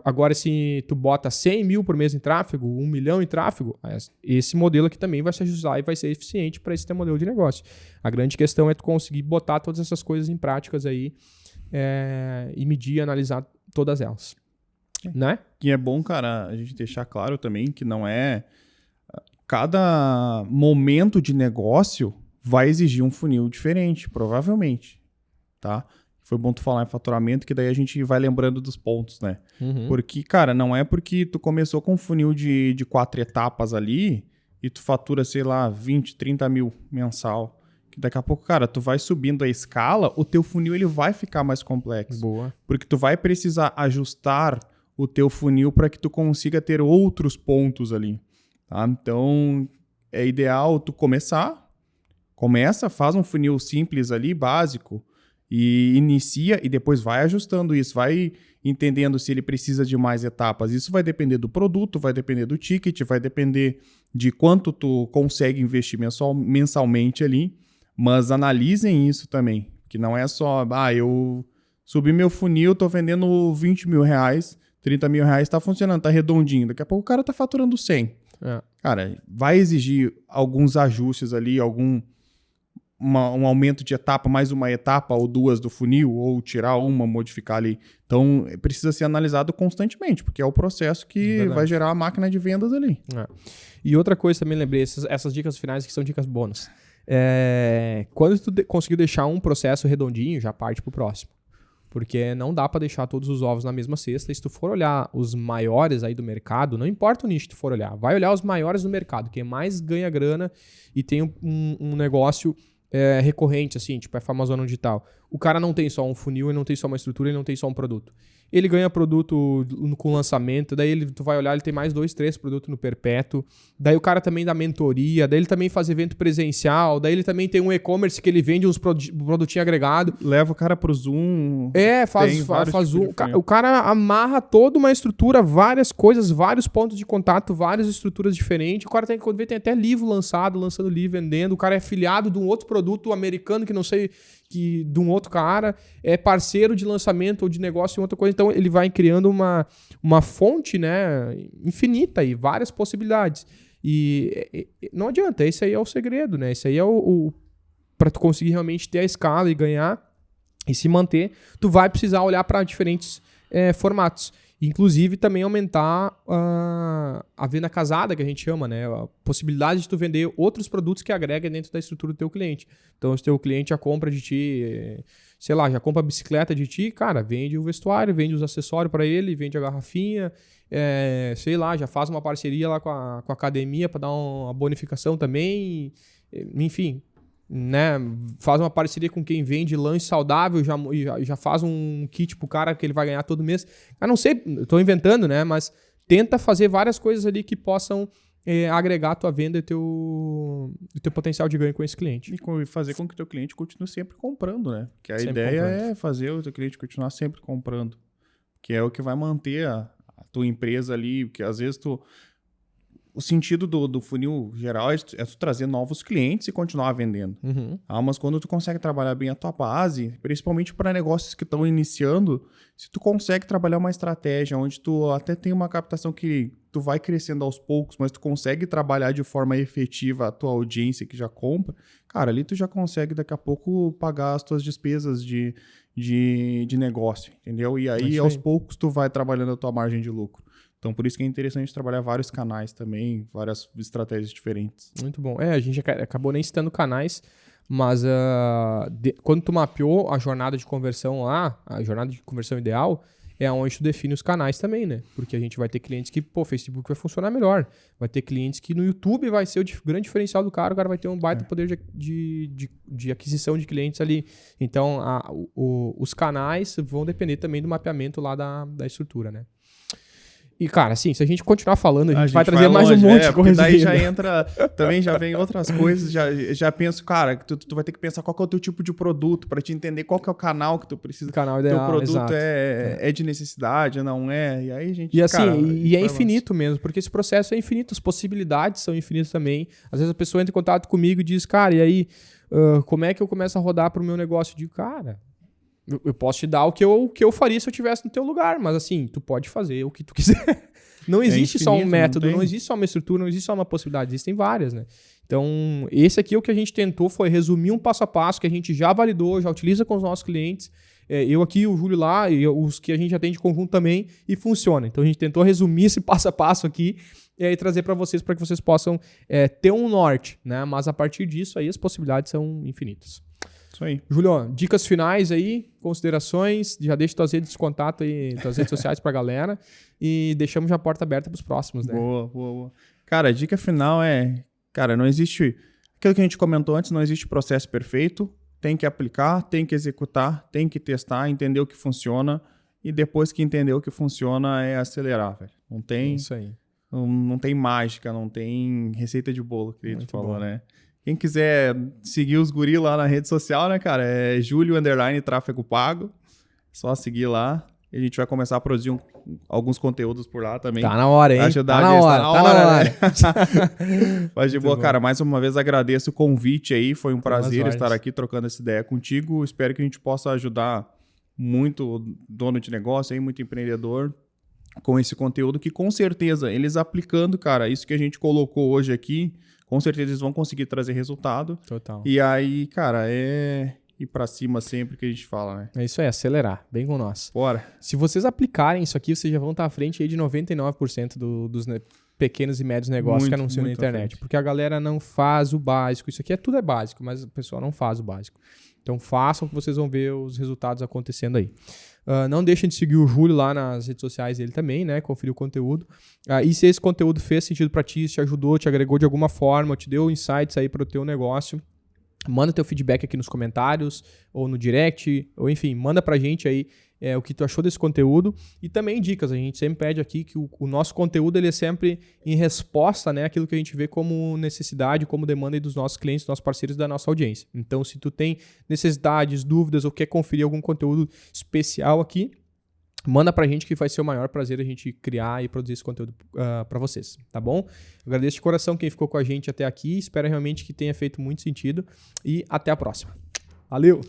agora se tu bota 100 mil por mês em tráfego, 1 milhão em tráfego, esse modelo aqui também vai se ajustar e vai ser eficiente para esse teu modelo de negócio. A grande questão é tu conseguir botar todas essas coisas em práticas aí e medir e analisar todas elas. Né? E é bom, cara, a gente deixar claro também que não é... Cada momento de negócio vai exigir um funil diferente, provavelmente, tá? Foi bom tu falar em faturamento, que daí a gente vai lembrando dos pontos, né? Porque, cara, não é porque tu começou com um funil de 4 etapas ali e tu fatura, sei lá, 20, 30 mil mensal, que daqui a pouco, cara, tu vai subindo a escala, o teu funil ele vai ficar mais complexo. Boa. Porque tu vai precisar ajustar o teu funil para que tu consiga ter outros pontos ali, tá? Então, é ideal tu faz um funil simples ali, básico, e inicia e depois vai ajustando isso, vai entendendo se ele precisa de mais etapas. Isso vai depender do produto, vai depender do ticket, vai depender de quanto tu consegue investir mensalmente ali, mas analisem isso também, que não é só, eu subi meu funil, tô vendendo 20 mil reais, 30 mil reais tá funcionando, tá redondinho. Daqui a pouco o cara tá faturando 100. Cara, vai exigir alguns ajustes ali, um aumento de etapa, mais uma etapa ou duas do funil, ou tirar uma, modificar ali. Então, precisa ser analisado constantemente, porque é o processo que vai gerar a máquina de vendas ali. E outra coisa também lembrei, essas dicas finais que são dicas bônus. Quando tu conseguiu deixar um processo redondinho, já parte pro próximo. Porque não dá para deixar todos os ovos na mesma cesta. E se tu for olhar os maiores aí do mercado, não importa o nicho que tu for olhar, vai olhar os maiores do mercado, quem mais ganha grana e tem um negócio recorrente, assim, tipo Amazon digital. O cara não tem só um funil, ele não tem só uma estrutura, ele não tem só um produto. Ele ganha produto com lançamento, daí tu vai olhar, ele tem mais 2, 3 produtos no perpétuo. Daí o cara também dá mentoria, daí ele também faz evento presencial, daí ele também tem um e-commerce que ele vende uns produtinhos agregados. Leva o cara pro Zoom. Faz Zoom. O cara amarra toda uma estrutura, várias coisas, vários pontos de contato, várias estruturas diferentes. O cara tem até livro lançando livro, vendendo. O cara é afiliado de um outro produto americano que não sei de um outro cara, é parceiro de lançamento ou de negócio em outra coisa. Então ele vai criando uma fonte, né, infinita aí, várias possibilidades. E não adianta, esse aí é o segredo, né? Esse aí é para tu conseguir realmente ter a escala e ganhar e se manter, tu vai precisar olhar para diferentes formatos. Inclusive também aumentar a venda casada, que a gente chama, né? A possibilidade de tu vender outros produtos que agreguem dentro da estrutura do teu cliente. Então, se o teu cliente já compra de ti, sei lá, já compra a bicicleta de ti, cara, vende o vestuário, vende os acessórios para ele, vende a garrafinha, sei lá, já faz uma parceria lá com a academia para dar uma bonificação também, enfim, né? Faz uma parceria com quem vende lanche saudável, já faz um kit pro cara que ele vai ganhar todo mês. Eu não sei, eu tô inventando, né? Mas tenta fazer várias coisas ali que possam agregar a tua venda e teu potencial de ganho com esse cliente. E fazer com que o teu cliente continue sempre comprando, né? Porque a Sempre ideia comprando. é fazer o teu cliente continuar sempre comprando. Que é o que vai manter a tua empresa ali, porque às vezes o sentido do funil geral é tu trazer novos clientes e continuar vendendo. Uhum. Mas quando tu consegue trabalhar bem a tua base, principalmente para negócios que estão iniciando, se tu consegue trabalhar uma estratégia onde tu até tem uma captação que tu vai crescendo aos poucos, mas tu consegue trabalhar de forma efetiva a tua audiência que já compra, cara, ali tu já consegue daqui a pouco pagar as tuas despesas de negócio, entendeu? E aí, aos poucos, tu vai trabalhando a tua margem de lucro. Então, por isso que é interessante trabalhar vários canais também, várias estratégias diferentes. Muito bom. A gente acabou nem citando canais, mas quando tu mapeou a jornada de conversão lá, a jornada de conversão ideal, é onde tu define os canais também, né? Porque a gente vai ter clientes que, o Facebook vai funcionar melhor. Vai ter clientes que no YouTube vai ser o grande diferencial do cara, o cara vai ter um baita poder de aquisição de clientes ali. Então, os canais vão depender também do mapeamento lá da estrutura, né? E, cara, assim, se a gente continuar falando, a gente vai trazer mais um monte de coisa. Daí já entra, também já vem outras coisas, já penso, cara, tu vai ter que pensar qual que é o teu tipo de produto, para te entender qual que é o canal que tu precisa. O canal ideal, teu produto exato. é de necessidade, não é? E aí a gente, e assim, cara, e é infinito mesmo, porque esse processo é infinito, as possibilidades são infinitas também. Às vezes a pessoa entra em contato comigo e diz, cara, e aí, como é que eu começo a rodar pro meu negócio? Eu digo, cara, eu posso te dar o que eu faria se eu estivesse no teu lugar, mas assim, tu pode fazer o que tu quiser. Não existe só um método, não existe só uma estrutura, não existe só uma possibilidade, existem várias, né? Então, esse aqui o que a gente tentou foi resumir um passo a passo que a gente já validou, já utiliza com os nossos clientes. Eu aqui, o Júlio lá, e os que a gente atende conjunto também, e funciona. Então, a gente tentou resumir esse passo a passo aqui e trazer para vocês que vocês possam ter um norte, né? Mas a partir disso aí as possibilidades são infinitas. Isso aí. Júlio, dicas finais aí, considerações, já deixa tuas redes de contato aí, tuas redes sociais pra galera e deixamos já a porta aberta pros próximos, né? Boa. Cara, a dica final cara, não existe, aquilo que a gente comentou antes, não existe processo perfeito, tem que aplicar, tem que executar, tem que testar, entender o que funciona e depois que entender o que funciona é acelerar, velho. Não tem, isso aí. Não tem mágica, não tem receita de bolo, que a gente falou, né? Quem quiser seguir os guri lá na rede social, né, cara? É Julio_Tráfego Pago. Só seguir lá. E a gente vai começar a produzir alguns conteúdos por lá também. Tá na hora, hein? Ajudar tá na hora. Né? Mas de boa, cara, mais uma vez agradeço o convite aí. Foi um prazer estar aqui trocando essa ideia contigo. Espero que a gente possa ajudar muito dono de negócio aí, muito empreendedor com esse conteúdo que com certeza eles aplicando, cara, isso que a gente colocou hoje aqui, com certeza eles vão conseguir trazer resultado. Total. E aí, cara, ir pra cima sempre que a gente fala, né? É isso aí, acelerar. Bem com nós. Bora. Se vocês aplicarem isso aqui, vocês já vão estar à frente aí de 99% dos pequenos e médios negócios que anunciam na internet. Porque a galera não faz o básico. Isso aqui tudo é básico, mas o pessoal não faz o básico. Então façam que vocês vão ver os resultados acontecendo aí. Não deixem de seguir o Júlio lá nas redes sociais dele também, né? Conferir o conteúdo. E se esse conteúdo fez sentido para ti, se te ajudou, te agregou de alguma forma, te deu insights aí para o teu negócio, manda teu feedback aqui nos comentários ou no direct, ou enfim, manda pra gente aí o que tu achou desse conteúdo e também dicas. A gente sempre pede aqui que o nosso conteúdo ele é sempre em resposta, né, àquilo que a gente vê como necessidade, como demanda aí dos nossos clientes, dos nossos parceiros, da nossa audiência. Então, se tu tem necessidades, dúvidas ou quer conferir algum conteúdo especial aqui, manda pra gente que vai ser o maior prazer a gente criar e produzir esse conteúdo pra vocês, tá bom? Agradeço de coração quem ficou com a gente até aqui, espero realmente que tenha feito muito sentido e até a próxima. Valeu!